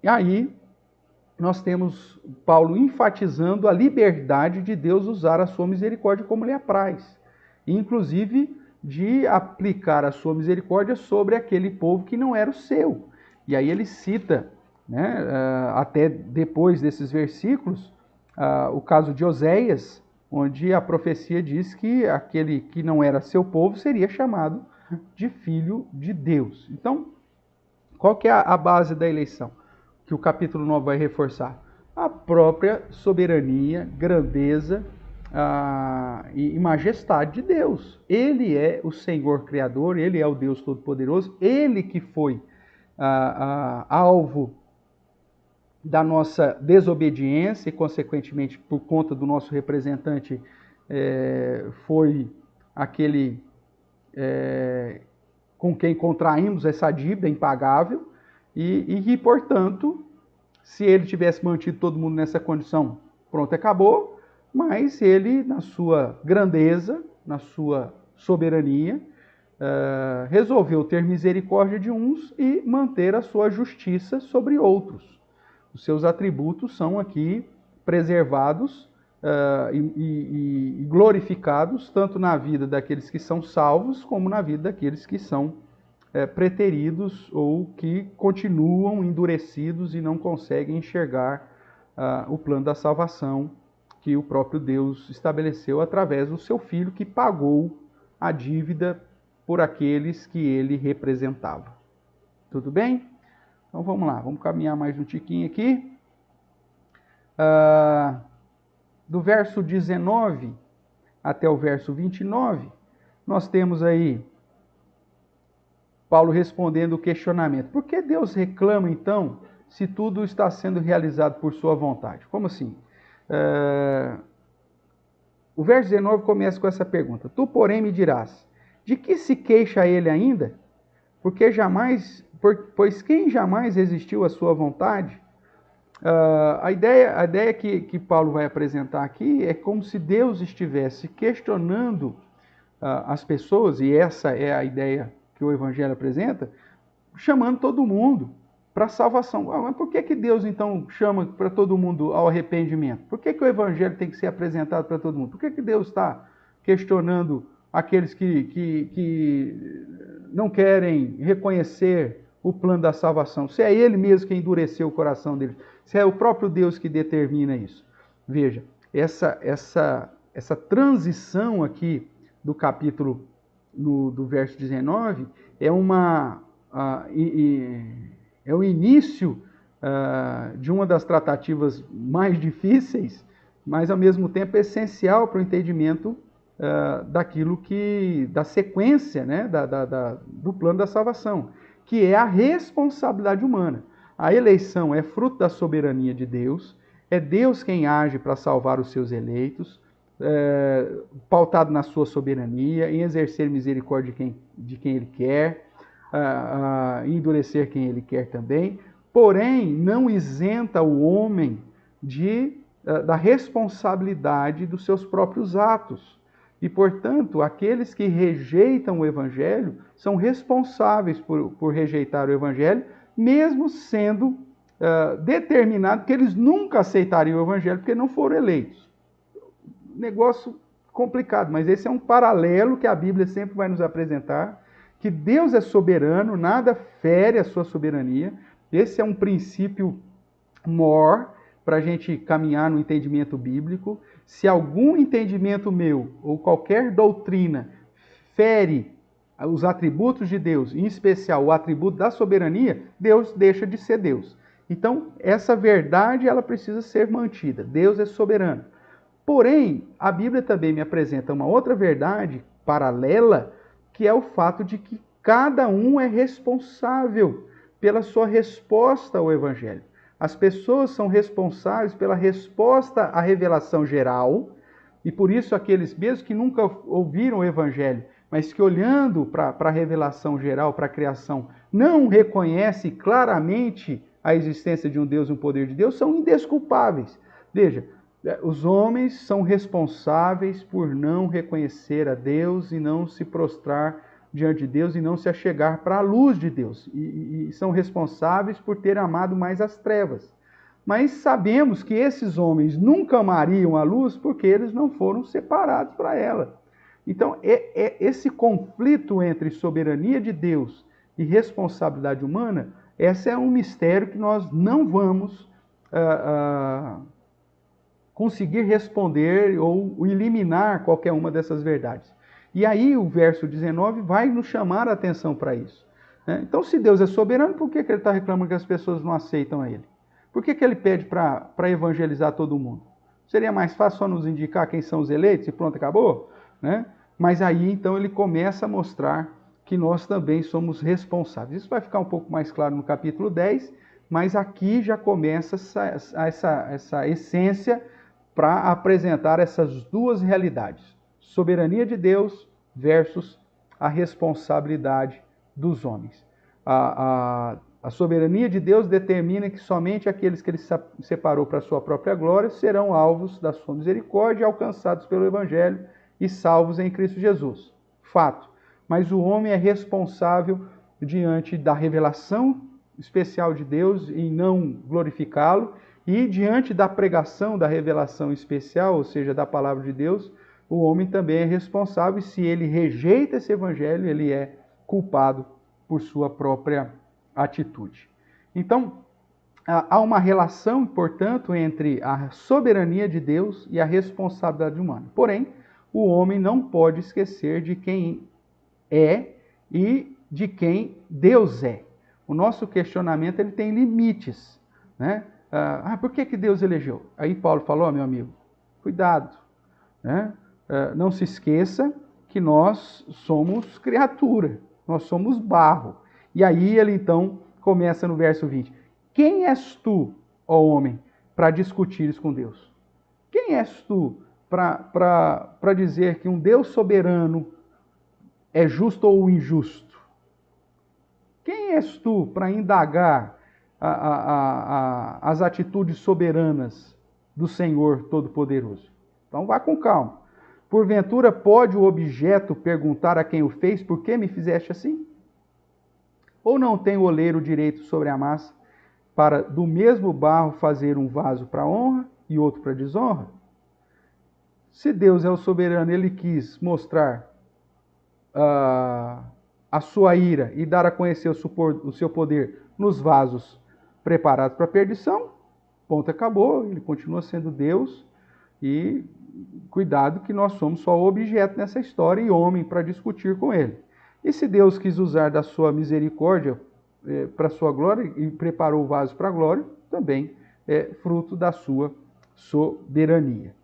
aí nós temos Paulo enfatizando a liberdade de Deus usar a sua misericórdia como lhe apraz. Inclusive de aplicar a sua misericórdia sobre aquele povo que não era o seu. E aí ele cita, né, até depois desses versículos, o caso de Oséias, onde a profecia diz que aquele que não era seu povo seria chamado de filho de Deus. Então, qual que é a base da eleição? Que o capítulo 9 vai reforçar? A própria soberania, grandeza e majestade de Deus. Ele é o Senhor Criador, Ele é o Deus Todo-Poderoso, Ele que foi alvo da nossa desobediência e, consequentemente, por conta do nosso representante, foi aquele com quem contraímos essa dívida impagável e que, portanto, se ele tivesse mantido todo mundo nessa condição, pronto, acabou, mas ele, na sua grandeza, na sua soberania, resolveu ter misericórdia de uns e manter a sua justiça sobre outros. Os seus atributos são aqui preservados e glorificados, tanto na vida daqueles que são salvos, como na vida daqueles que são preteridos ou que continuam endurecidos e não conseguem enxergar o plano da salvação que o próprio Deus estabeleceu através do seu Filho, que pagou a dívida por aqueles que ele representava. Tudo bem? Então vamos lá, vamos caminhar mais um tiquinho aqui. Do verso 19 até o verso 29, nós temos aí Paulo respondendo o questionamento. Por que Deus reclama, então, se tudo está sendo realizado por sua vontade? Como assim? O verso 19 começa com essa pergunta. Tu, porém, me dirás, de que se queixa ele ainda? Pois quem jamais resistiu à sua vontade? A ideia que Paulo vai apresentar aqui é como se Deus estivesse questionando as pessoas, e essa é a ideia que o Evangelho apresenta, chamando todo mundo para a salvação. Mas por que Deus, então, chama para todo mundo ao arrependimento? Por que o Evangelho tem que ser apresentado para todo mundo? Por que Deus está questionando aqueles que não querem reconhecer o plano da salvação? Se é Ele mesmo que endureceu o coração deles, se é o próprio Deus que determina isso. Veja, essa transição aqui do capítulo, do verso 19, é o início de uma das tratativas mais difíceis, mas ao mesmo tempo essencial para o entendimento da sequência, né, do plano da salvação, que é a responsabilidade humana. A eleição é fruto da soberania de Deus, é Deus quem age para salvar os seus eleitos, pautado na sua soberania, em exercer misericórdia de quem Ele quer, endurecer quem Ele quer também, porém não isenta o homem da responsabilidade dos seus próprios atos. E, portanto, aqueles que rejeitam o Evangelho são responsáveis por rejeitar o Evangelho, mesmo sendo determinado que eles nunca aceitariam o Evangelho porque não foram eleitos. Negócio complicado, mas esse é um paralelo que a Bíblia sempre vai nos apresentar, que Deus é soberano, nada fere a sua soberania. Esse é um princípio maior para a gente caminhar no entendimento bíblico. Se algum entendimento meu ou qualquer doutrina fere os atributos de Deus, em especial o atributo da soberania, Deus deixa de ser Deus. Então, essa verdade ela precisa ser mantida. Deus é soberano. Porém, a Bíblia também me apresenta uma outra verdade paralela, que é o fato de que cada um é responsável pela sua resposta ao Evangelho. As pessoas são responsáveis pela resposta à revelação geral, e por isso aqueles mesmo que nunca ouviram o Evangelho mas que olhando para a revelação geral, para a criação, não reconhece claramente a existência de um Deus e um poder de Deus, são indesculpáveis. Veja, os homens são responsáveis por não reconhecer a Deus e não se prostrar diante de Deus e não se achegar para a luz de Deus. E são responsáveis por ter amado mais as trevas. Mas sabemos que esses homens nunca amariam a luz porque eles não foram separados para ela. Então, esse conflito entre soberania de Deus e responsabilidade humana, esse é um mistério que nós não vamos conseguir responder ou eliminar qualquer uma dessas verdades. E aí o verso 19 vai nos chamar a atenção para isso. Então, se Deus é soberano, por que ele está reclamando que as pessoas não aceitam a ele? Por que ele pede para evangelizar todo mundo? Seria mais fácil só nos indicar quem são os eleitos e pronto, acabou? Mas aí, então, ele começa a mostrar que nós também somos responsáveis. Isso vai ficar um pouco mais claro no capítulo 10, mas aqui já começa essa essência para apresentar essas duas realidades. Soberania de Deus versus a responsabilidade dos homens. A soberania de Deus determina que somente aqueles que ele separou para a sua própria glória serão alvos da sua misericórdia, alcançados pelo Evangelho e salvos em Cristo Jesus. Fato. Mas o homem é responsável diante da revelação especial de Deus em não glorificá-lo e diante da pregação da revelação especial, ou seja, da palavra de Deus, o homem também é responsável e se ele rejeita esse Evangelho, ele é culpado por sua própria atitude. Então, há uma relação, portanto, entre a soberania de Deus e a responsabilidade humana. Porém, o homem não pode esquecer de quem é e de quem Deus é. O nosso questionamento ele tem limites. Por que Deus elegeu? Aí Paulo falou, meu amigo, cuidado. Não se esqueça que nós somos criatura, nós somos barro. E aí ele então começa no verso 20. Quem és tu, ó homem, para discutires com Deus? Quem és tu para dizer que um Deus soberano é justo ou injusto? Quem és tu para indagar as atitudes soberanas do Senhor Todo-Poderoso? Então vá com calma. Porventura pode o objeto perguntar a quem o fez, por que me fizeste assim? Ou não tem o oleiro direito sobre a massa para do mesmo barro fazer um vaso para honra e outro para desonra? Se Deus é o soberano, ele quis mostrar a sua ira e dar a conhecer o seu poder nos vasos preparados para a perdição, ponto, acabou, ele continua sendo Deus e cuidado que nós somos só objeto nessa história e homem para discutir com ele. E se Deus quis usar da sua misericórdia para a sua glória e preparou o vaso para a glória, também é fruto da sua soberania.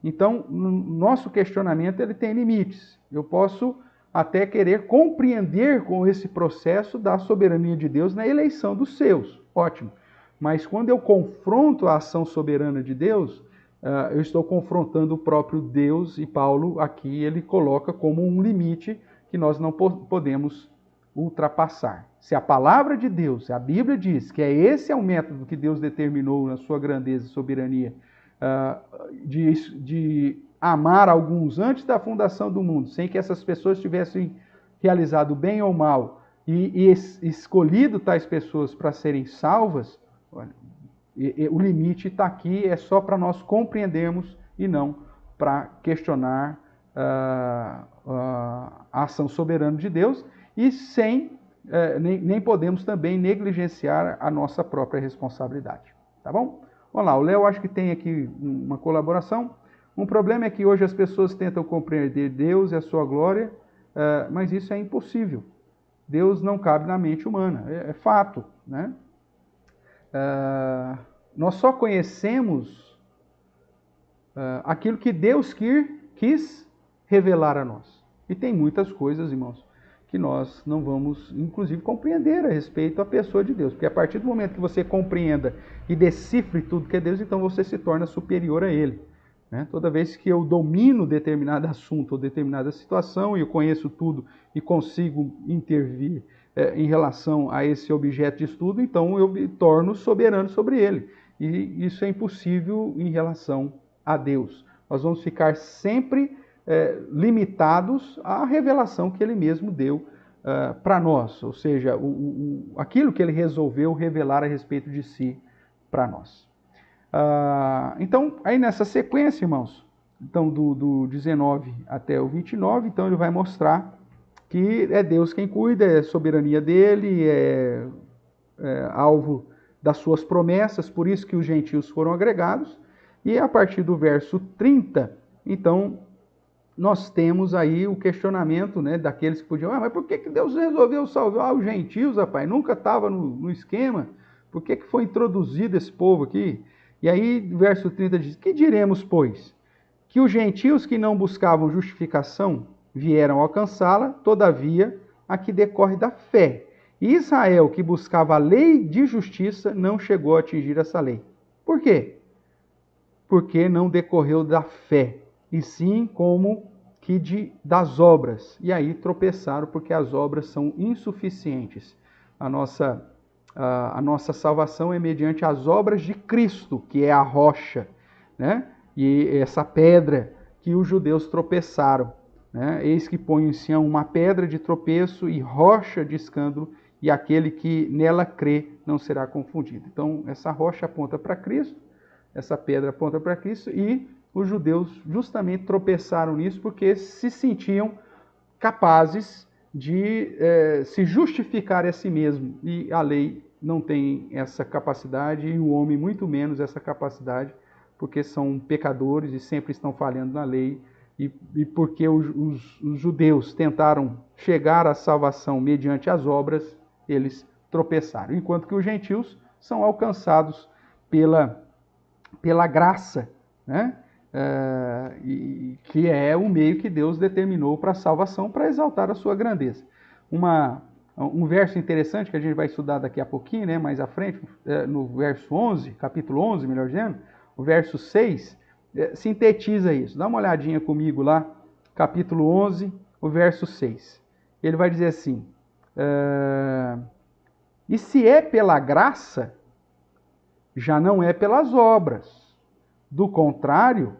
Então, nosso questionamento ele tem limites. Eu posso até querer compreender com esse processo da soberania de Deus na eleição dos seus. Ótimo. Mas quando eu confronto a ação soberana de Deus, eu estou confrontando o próprio Deus e Paulo aqui ele coloca como um limite que nós não podemos ultrapassar. Se a palavra de Deus, se a Bíblia diz que esse é o método que Deus determinou na sua grandeza e soberania de amar alguns antes da fundação do mundo, sem que essas pessoas tivessem realizado bem ou mal e escolhido tais pessoas para serem salvas, olha, o limite está aqui, é só para nós compreendermos e não para questionar a ação soberana de Deus e nem podemos também negligenciar a nossa própria responsabilidade. Tá bom? Vamos lá, o Léo acho que tem aqui uma colaboração. Um problema é que hoje as pessoas tentam compreender Deus e a sua glória, mas isso é impossível. Deus não cabe na mente humana, é fato, né? Nós só conhecemos aquilo que Deus quis revelar a nós. E tem muitas coisas, irmãos, que nós não vamos, inclusive, compreender a respeito à pessoa de Deus. Porque a partir do momento que você compreenda e decifre tudo que é Deus, então você se torna superior a Ele. né? Toda vez que eu domino determinado assunto ou determinada situação e eu conheço tudo e consigo intervir em relação a esse objeto de estudo, então eu me torno soberano sobre ele. E isso é impossível em relação a Deus. Nós vamos ficar sempre limitados à revelação que ele mesmo deu para nós, ou seja, aquilo que ele resolveu revelar a respeito de si para nós. Então, aí nessa sequência, irmãos, então do 19 até o 29, então ele vai mostrar que é Deus quem cuida, é soberania dele, é alvo das suas promessas, por isso que os gentios foram agregados. E a partir do verso 30, então, nós temos aí o questionamento, né, daqueles que podiam, mas por que Deus resolveu salvar os gentios, rapaz? Nunca estava no esquema. Por que foi introduzido esse povo aqui? E aí, verso 30 diz, que diremos, pois? Que os gentios que não buscavam justificação vieram alcançá-la, todavia, a que decorre da fé. E Israel, que buscava a lei de justiça, não chegou a atingir essa lei. Por quê? Porque não decorreu da fé, e sim como que das obras. E aí tropeçaram porque as obras são insuficientes. A nossa salvação é mediante as obras de Cristo, que é a rocha, né? E essa pedra que os judeus tropeçaram, né? Eis que põe em Sião uma pedra de tropeço e rocha de escândalo, e aquele que nela crê não será confundido. Então, essa rocha aponta para Cristo, essa pedra aponta para Cristo, e os judeus justamente tropeçaram nisso porque se sentiam capazes de se justificar a si mesmo. E a lei não tem essa capacidade, e o homem muito menos essa capacidade, porque são pecadores e sempre estão falhando na lei, e porque os judeus tentaram chegar à salvação mediante as obras, eles tropeçaram. Enquanto que os gentios são alcançados pela graça, né? Que é o meio que Deus determinou para a salvação, para exaltar a sua grandeza. Um verso interessante que a gente vai estudar daqui a pouquinho, né, mais à frente, no verso 11, capítulo 11, melhor dizendo, o verso 6, sintetiza isso. Dá uma olhadinha comigo lá, capítulo 11, o verso 6. Ele vai dizer assim, e se é pela graça, já não é pelas obras. Do contrário,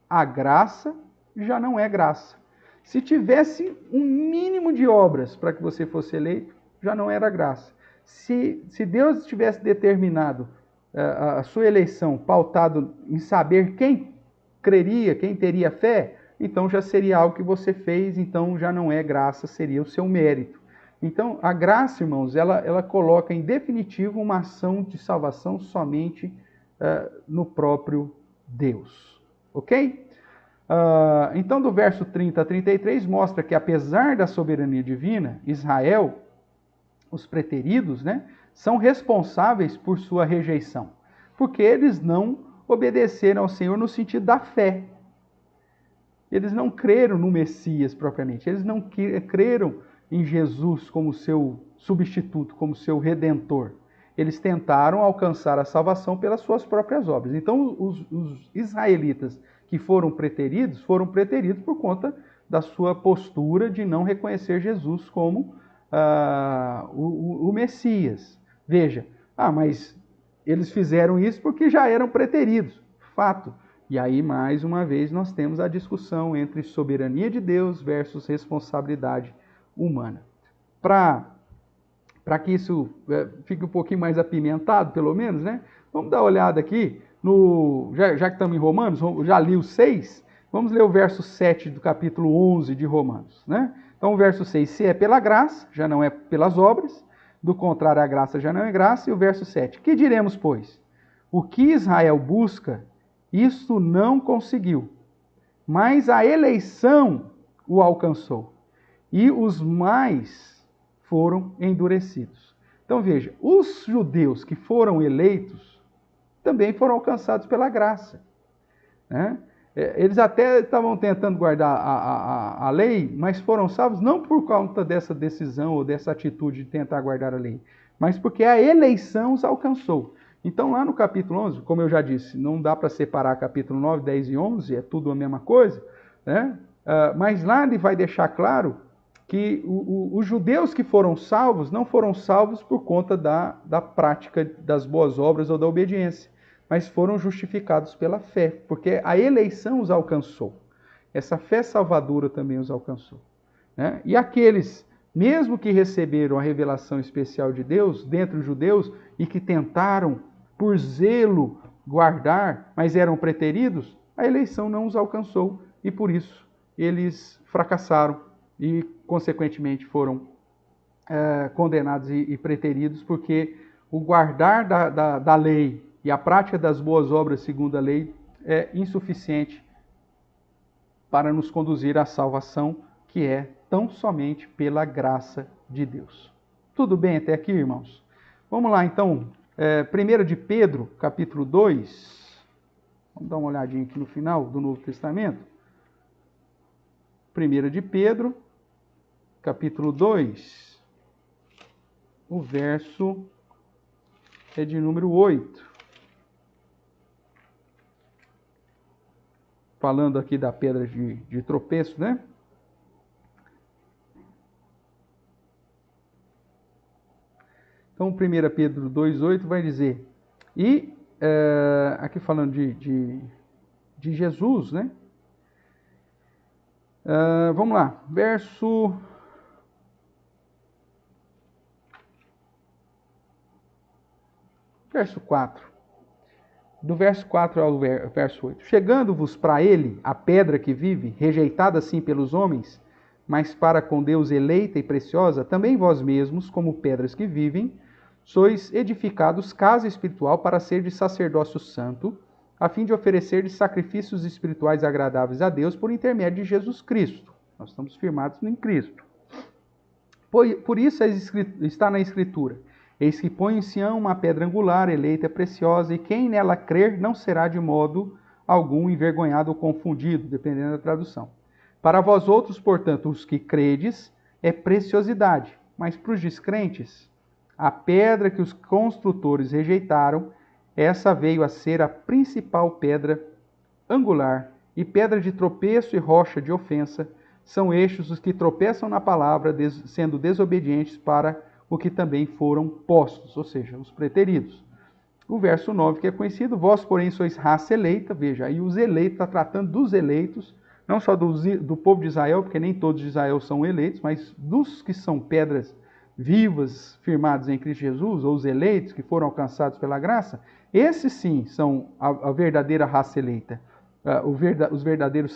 a graça já não é graça. Se tivesse um mínimo de obras para que você fosse eleito, já não era graça. Se Deus tivesse determinado a sua eleição pautado em saber quem creria, quem teria fé, então já seria algo que você fez, então já não é graça, seria o seu mérito. Então, a graça, irmãos, ela coloca em definitivo uma ação de salvação somente no próprio Deus. Ok? Então, do verso 30 a 33, mostra que apesar da soberania divina, Israel, os preteridos, né, são responsáveis por sua rejeição, porque eles não obedeceram ao Senhor no sentido da fé. Eles não creram no Messias propriamente, eles não creram em Jesus como seu substituto, como seu redentor. Eles tentaram alcançar a salvação pelas suas próprias obras. Então, os israelitas que foram preteridos por conta da sua postura de não reconhecer Jesus como o Messias. Veja, mas eles fizeram isso porque já eram preteridos, fato. E aí, mais uma vez, nós temos a discussão entre soberania de Deus versus responsabilidade humana. Para que isso fique um pouquinho mais apimentado, pelo menos, né? Vamos dar uma olhada aqui, já que estamos em Romanos, já li o 6, vamos ler o verso 7 do capítulo 11 de Romanos, né? Então, o verso 6, se é pela graça, já não é pelas obras, do contrário, a graça já não é graça, e o verso 7, que diremos, pois? O que Israel busca, isso não conseguiu, mas a eleição o alcançou, e os mais foram endurecidos. Então veja, os judeus que foram eleitos também foram alcançados pela graça, né? Eles até estavam tentando guardar a lei, mas foram salvos não por conta dessa decisão ou dessa atitude de tentar guardar a lei, mas porque a eleição os alcançou. Então, lá no capítulo 11, como eu já disse, não dá para separar capítulo 9, 10 e 11, é tudo a mesma coisa, né? Mas lá ele vai deixar claro que os judeus que foram salvos não foram salvos por conta da prática das boas obras ou da obediência, mas foram justificados pela fé, porque a eleição os alcançou. Essa fé salvadora também os alcançou, né? E aqueles, mesmo que receberam a revelação especial de Deus, dentre os judeus, e que tentaram, por zelo, guardar, mas eram preteridos, a eleição não os alcançou, e por isso eles fracassaram e, consequentemente, foram condenados e preteridos, porque o guardar da lei e a prática das boas obras segundo a lei é insuficiente para nos conduzir à salvação, que é tão somente pela graça de Deus. Tudo bem até aqui, irmãos? Vamos lá, então. 1 de Pedro, capítulo 2. Vamos dar uma olhadinha aqui no final do Novo Testamento. 1 de Pedro, capítulo 2. O verso é de número 8. Falando aqui da pedra de tropeço, né? Então, 1 Pedro 2,8 vai dizer, aqui falando de Jesus, né? Vamos lá, verso 4. Do verso 4 ao verso 8. Chegando-vos para ele, a pedra que vive, rejeitada assim pelos homens, mas para com Deus eleita e preciosa, também vós mesmos, como pedras que vivem, sois edificados casa espiritual para ser de sacerdócio santo, a fim de oferecer de sacrifícios espirituais agradáveis a Deus por intermédio de Jesus Cristo. Nós estamos firmados em Cristo. Por isso está na Escritura: eis que põe em Sião uma pedra angular, eleita e preciosa, e quem nela crer não será de modo algum envergonhado ou confundido, dependendo da tradução. Para vós outros, portanto, os que credes, é preciosidade, mas para os descrentes, a pedra que os construtores rejeitaram, essa veio a ser a principal pedra angular, e pedra de tropeço e rocha de ofensa. São estes os que tropeçam na palavra, sendo desobedientes para o que também foram postos, ou seja, os preteridos. O verso 9, que é conhecido: vós, porém, sois raça eleita. Veja, aí os eleitos, está tratando dos eleitos, não só do povo de Israel, porque nem todos de Israel são eleitos, mas dos que são pedras vivas, firmados em Cristo Jesus, ou os eleitos que foram alcançados pela graça. Esses sim são a verdadeira raça eleita, os verdadeiros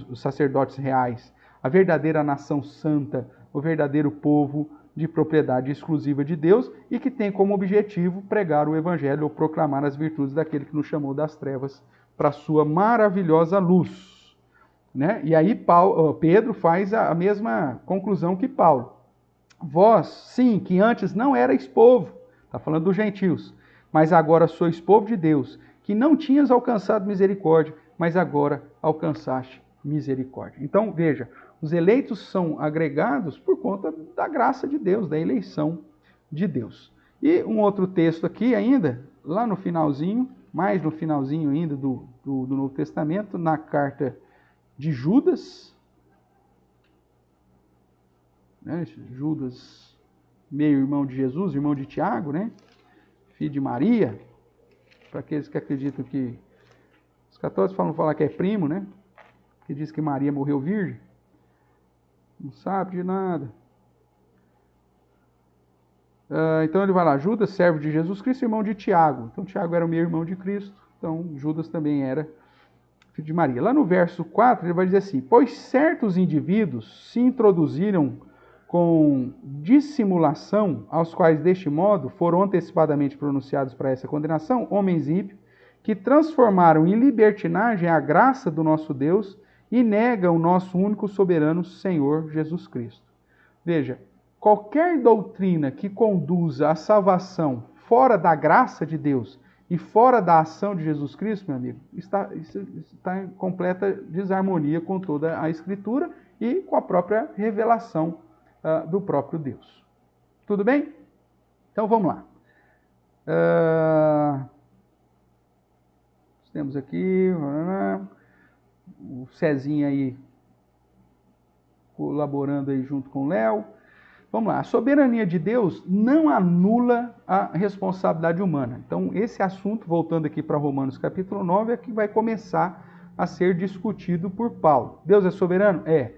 os sacerdotes reais, a verdadeira nação santa, o verdadeiro povo de propriedade exclusiva de Deus e que tem como objetivo pregar o evangelho ou proclamar as virtudes daquele que nos chamou das trevas para a sua maravilhosa luz, né? E aí Pedro faz a mesma conclusão que Paulo. Vós, sim, que antes não erais povo, está falando dos gentios, mas agora sois povo de Deus, que não tinhas alcançado misericórdia, mas agora alcançaste misericórdia. Então, veja, os eleitos são agregados por conta da graça de Deus, da eleição de Deus. E um outro texto aqui ainda, lá no finalzinho, mais no finalzinho ainda do Novo Testamento, na carta de Judas, né? Judas, meio-irmão de Jesus, irmão de Tiago, né? Filho de Maria, para aqueles que acreditam que... Os católicos falam que é primo, né? Que diz que Maria morreu virgem. Não sabe de nada. Então ele vai lá: Judas, servo de Jesus Cristo, irmão de Tiago. Então Tiago era o meio-irmão de Cristo, então Judas também era filho de Maria. Lá no verso 4 ele vai dizer assim: pois certos indivíduos se introduziram com dissimulação, aos quais deste modo foram antecipadamente pronunciados para essa condenação, homens ímpios, que transformaram em libertinagem a graça do nosso Deus e negam o nosso único soberano Senhor Jesus Cristo. Veja, qualquer doutrina que conduza à salvação fora da graça de Deus e fora da ação de Jesus Cristo, meu amigo, está em completa desarmonia com toda a Escritura e com a própria revelação do próprio Deus. Tudo bem? Então vamos lá. Temos aqui o Cezinha aí colaborando aí junto com o Léo. Vamos lá, a soberania de Deus não anula a responsabilidade humana. Então, esse assunto, voltando aqui para Romanos capítulo 9, é que vai começar a ser discutido por Paulo. Deus é soberano? É.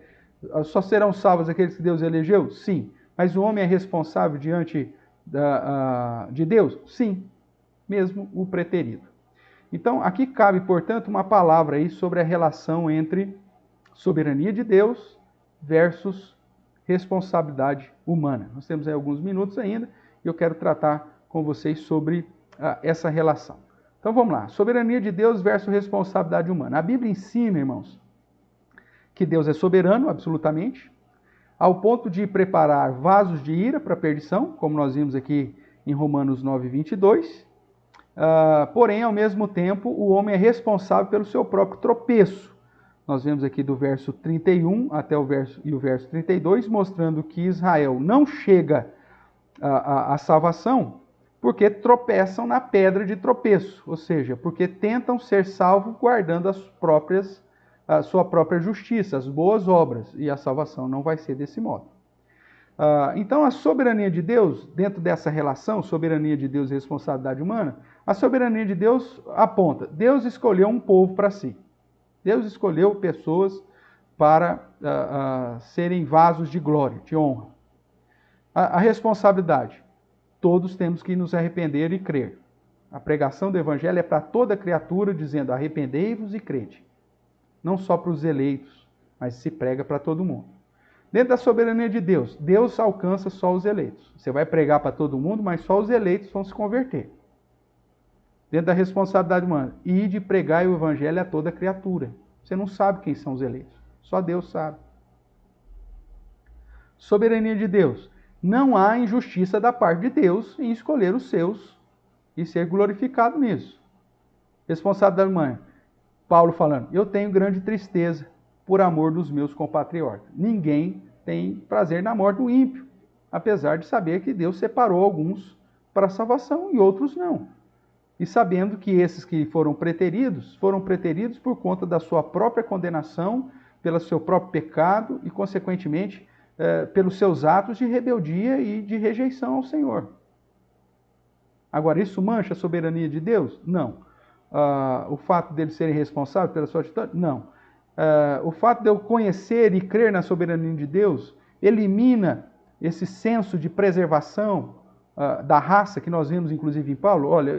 Só serão salvos aqueles que Deus elegeu? Sim. Mas o homem é responsável diante de Deus? Sim. Mesmo o preterido. Então, aqui cabe, portanto, uma palavra aí sobre a relação entre soberania de Deus versus responsabilidade humana. Nós temos aí alguns minutos ainda e eu quero tratar com vocês sobre essa relação. Então vamos lá, soberania de Deus versus responsabilidade humana. A Bíblia ensina, irmãos, que Deus é soberano, absolutamente, ao ponto de preparar vasos de ira para a perdição, como nós vimos aqui em Romanos 9, 22. Porém, ao mesmo tempo, o homem é responsável pelo seu próprio tropeço. Nós vemos aqui do verso 31 até o verso 32, mostrando que Israel não chega à salvação porque tropeçam na pedra de tropeço, ou seja, porque tentam ser salvos guardando a sua própria justiça, as boas obras, e a salvação não vai ser desse modo. Então, a soberania de Deus, dentro dessa relação, soberania de Deus e responsabilidade humana, a soberania de Deus aponta, Deus escolheu um povo para si. Deus escolheu pessoas para serem vasos de glória, de honra. A responsabilidade, todos temos que nos arrepender e crer. A pregação do Evangelho é para toda criatura, dizendo, arrependei-vos e crede. Não só para os eleitos, mas se prega para todo mundo. Dentro da soberania de Deus, Deus alcança só os eleitos. Você vai pregar para todo mundo, mas só os eleitos vão se converter. Dentro da responsabilidade humana, e de pregar o Evangelho a toda criatura. Você não sabe quem são os eleitos, só Deus sabe. Soberania de Deus. Não há injustiça da parte de Deus em escolher os seus e ser glorificado nisso. Responsabilidade humana. Paulo falando, eu tenho grande tristeza por amor dos meus compatriotas. Ninguém tem prazer na morte do ímpio, apesar de saber que Deus separou alguns para a salvação e outros não. E sabendo que esses que foram preteridos por conta da sua própria condenação, pelo seu próprio pecado e, consequentemente, pelos seus atos de rebeldia e de rejeição ao Senhor. Agora, isso mancha a soberania de Deus? Não. O fato deles serem responsáveis pela sua atitude? Não. O fato de eu conhecer e crer na soberania de Deus elimina esse senso de preservação da raça que nós vimos, inclusive, em Paulo. Olha,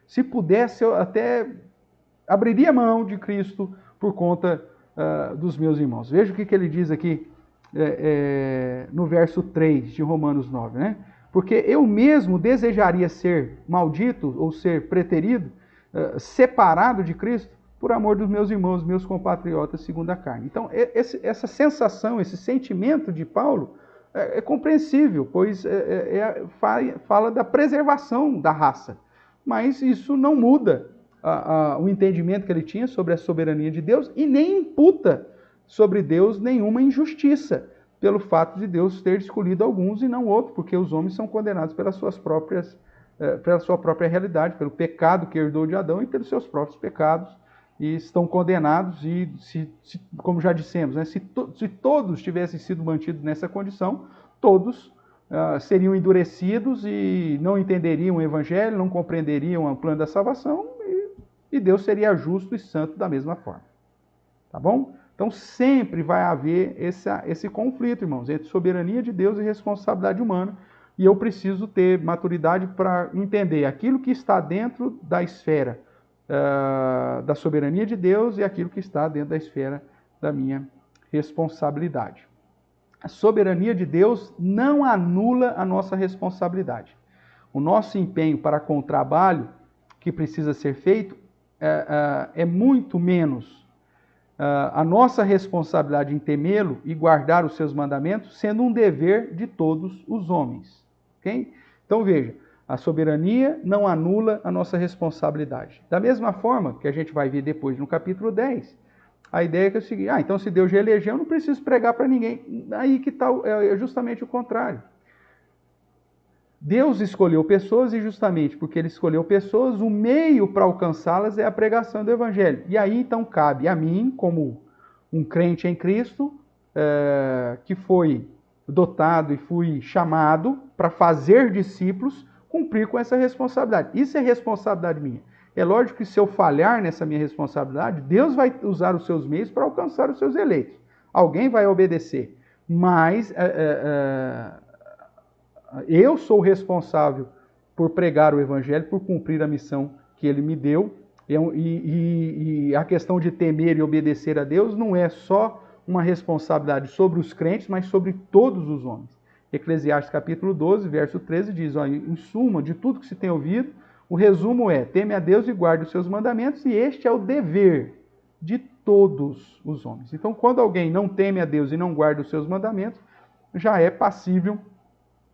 se pudesse, eu até abriria mão de Cristo por conta dos meus irmãos. Veja o que ele diz aqui no verso 3 de Romanos 9, né? Porque eu mesmo desejaria ser maldito ou ser preterido, separado de Cristo, por amor dos meus irmãos, meus compatriotas segundo a carne. Então, essa sensação, esse sentimento de Paulo é compreensível, pois fala da preservação da raça. Mas isso não muda o entendimento que ele tinha sobre a soberania de Deus e nem imputa sobre Deus nenhuma injustiça, pelo fato de Deus ter escolhido alguns e não outros, porque os homens são condenados pela sua própria realidade, pelo pecado que herdou de Adão e pelos seus próprios pecados, e estão condenados, e como já dissemos, né, se todos tivessem sido mantidos nessa condição, todos seriam endurecidos e não entenderiam o Evangelho, não compreenderiam o plano da salvação, e Deus seria justo e santo da mesma forma. Tá bom? Então sempre vai haver esse conflito, irmãos, entre soberania de Deus e responsabilidade humana, e eu preciso ter maturidade para entender aquilo que está dentro da esfera da soberania de Deus e aquilo que está dentro da esfera da minha responsabilidade. A soberania de Deus não anula a nossa responsabilidade. O nosso empenho para com o trabalho que precisa ser feito é muito menos a nossa responsabilidade em temê-lo e guardar os seus mandamentos, sendo um dever de todos os homens. Okay? Então veja, a soberania não anula a nossa responsabilidade. Da mesma forma que a gente vai ver depois no capítulo 10, a ideia é que é o seguinte, então se Deus já elegeu, eu não preciso pregar para ninguém. Aí que está justamente o contrário. Deus escolheu pessoas e justamente porque Ele escolheu pessoas, o meio para alcançá-las é a pregação do Evangelho. E aí então cabe a mim, como um crente em Cristo, que foi dotado e fui chamado para fazer discípulos, cumprir com essa responsabilidade. Isso é responsabilidade minha. É lógico que se eu falhar nessa minha responsabilidade, Deus vai usar os seus meios para alcançar os seus eleitos. Alguém vai obedecer. Mas eu sou responsável por pregar o Evangelho, por cumprir a missão que Ele me deu. E a questão de temer e obedecer a Deus não é só uma responsabilidade sobre os crentes, mas sobre todos os homens. Eclesiastes capítulo 12, verso 13 diz, em suma, de tudo que se tem ouvido, o resumo é, teme a Deus e guarde os seus mandamentos, e este é o dever de todos os homens. Então, quando alguém não teme a Deus e não guarda os seus mandamentos, já é passível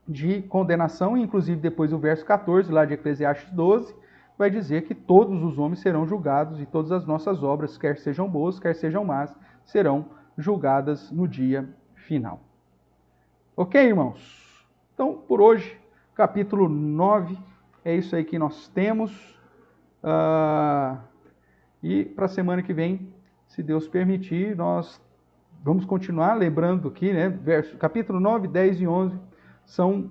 de condenação, e inclusive depois o verso 14, lá de Eclesiastes 12, vai dizer que todos os homens serão julgados e todas as nossas obras, quer sejam boas, quer sejam más, serão julgadas no dia final. Ok, irmãos? Então, por hoje, capítulo 9, é isso aí que nós temos. E para a semana que vem, se Deus permitir, nós vamos continuar lembrando aqui, né? Capítulo 9, 10 e 11 são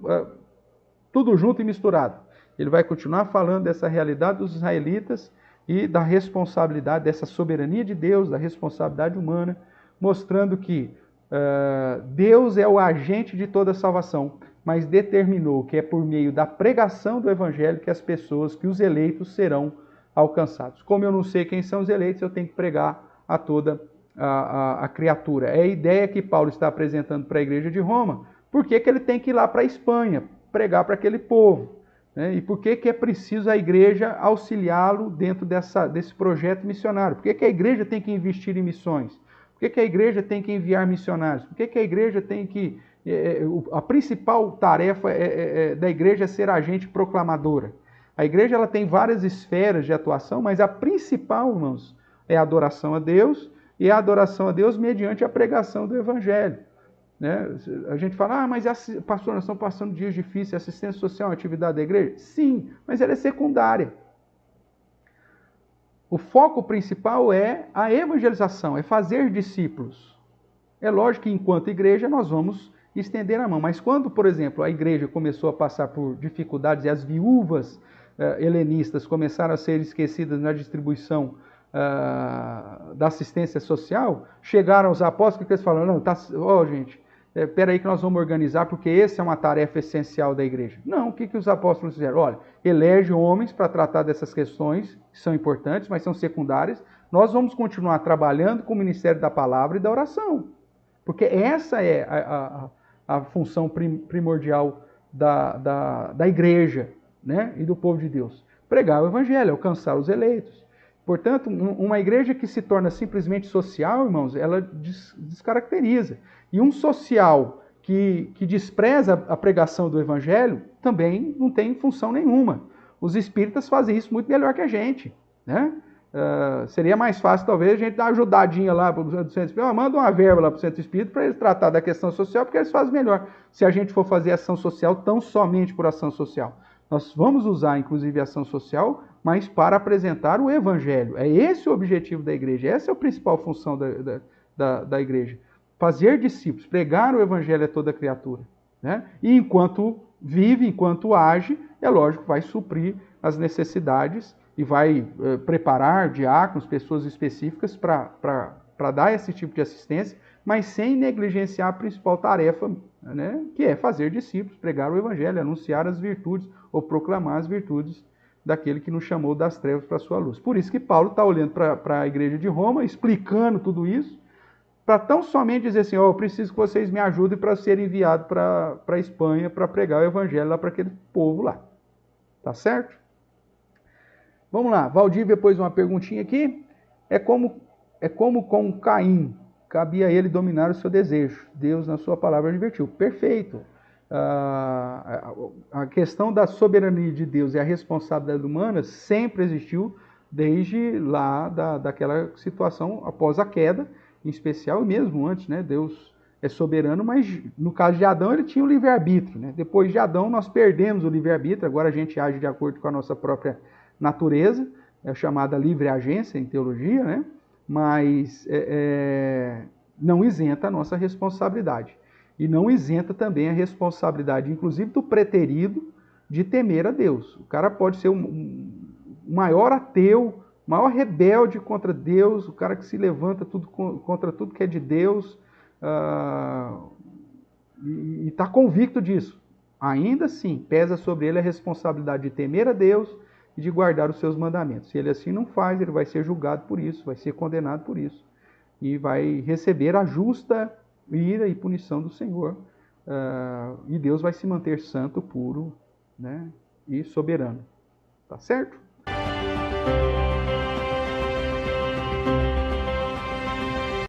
tudo junto e misturado. Ele vai continuar falando dessa realidade dos israelitas e da responsabilidade, dessa soberania de Deus, da responsabilidade humana, mostrando que Deus é o agente de toda a salvação, mas determinou que é por meio da pregação do Evangelho que as pessoas, que os eleitos serão alcançados. Como eu não sei quem são os eleitos, eu tenho que pregar a toda a criatura. É a ideia que Paulo está apresentando para a igreja de Roma. Por que ele tem que ir lá para a Espanha, pregar para aquele povo? E por que é preciso a igreja auxiliá-lo dentro desse projeto missionário? Por que a igreja tem que investir em missões? Por que a igreja tem que enviar missionários? Por que a igreja tem que... a principal tarefa da igreja é ser agente proclamadora. A igreja ela tem várias esferas de atuação, mas a principal, irmãos, é a adoração a Deus, e a adoração a Deus mediante a pregação do Evangelho. Né? A gente fala, mas pastor, nós estamos passando dias difíceis, assistência social é uma atividade da igreja? Sim, mas ela é secundária. O foco principal é a evangelização, é fazer discípulos. É lógico que enquanto igreja nós vamos estender a mão, mas quando, por exemplo, a igreja começou a passar por dificuldades e as viúvas helenistas começaram a ser esquecidas na distribuição da assistência social, chegaram os apóstolos que eles falaram, não, gente, peraí que nós vamos organizar, porque essa é uma tarefa essencial da igreja. Não, o que os apóstolos fizeram? Olha, elege homens para tratar dessas questões, que são importantes, mas são secundárias. Nós vamos continuar trabalhando com o ministério da palavra e da oração, porque essa é a função primordial da igreja, né, e do povo de Deus. Pregar o evangelho, alcançar os eleitos. Portanto, uma igreja que se torna simplesmente social, irmãos, ela descaracteriza. E um social que despreza a pregação do Evangelho também não tem função nenhuma. Os espíritas fazem isso muito melhor que a gente. Né? Seria mais fácil, talvez, a gente dar uma ajudadinha lá para o Centro Espírita, manda uma verba lá para o Centro Espírita para eles tratar da questão social, porque eles fazem melhor. Se a gente for fazer ação social tão somente por ação social. Nós vamos usar, inclusive, a ação social, mas para apresentar o Evangelho. É esse o objetivo da igreja, essa é a principal função da igreja. Fazer discípulos, pregar o Evangelho a toda criatura. Né? E enquanto vive, enquanto age, é lógico, vai suprir as necessidades e vai preparar diáconos, pessoas específicas para dar esse tipo de assistência, mas sem negligenciar a principal tarefa, né, que é fazer discípulos, pregar o Evangelho, anunciar as virtudes ou proclamar as virtudes daquele que nos chamou das trevas para a sua luz. Por isso que Paulo está olhando para a igreja de Roma, explicando tudo isso, para tão somente dizer assim, eu preciso que vocês me ajudem para ser enviado para a Espanha para pregar o Evangelho lá para aquele povo lá. Tá certo? Vamos lá, Valdívia pôs uma perguntinha aqui. É como com Caim, cabia a ele dominar o seu desejo. Deus, na sua palavra, advertiu. Perfeito. A questão da soberania de Deus e a responsabilidade humana sempre existiu desde lá daquela situação após a queda, em especial, e mesmo antes, né? Deus é soberano, mas no caso de Adão ele tinha o livre-arbítrio, né? Depois de Adão nós perdemos o livre-arbítrio, agora a gente age de acordo com a nossa própria natureza, é chamada livre-agência em teologia, né? Mas não isenta a nossa responsabilidade. E não isenta também a responsabilidade, inclusive do preterido, de temer a Deus. O cara pode ser o maior ateu, o maior rebelde contra Deus, o cara que se levanta contra tudo que é de Deus, e está convicto disso. Ainda assim, pesa sobre ele a responsabilidade de temer a Deus e de guardar os seus mandamentos. Se ele assim não faz, ele vai ser julgado por isso, vai ser condenado por isso. E vai receber a justa ira e punição do Senhor. E Deus vai se manter santo, puro, né, e soberano. Tá certo?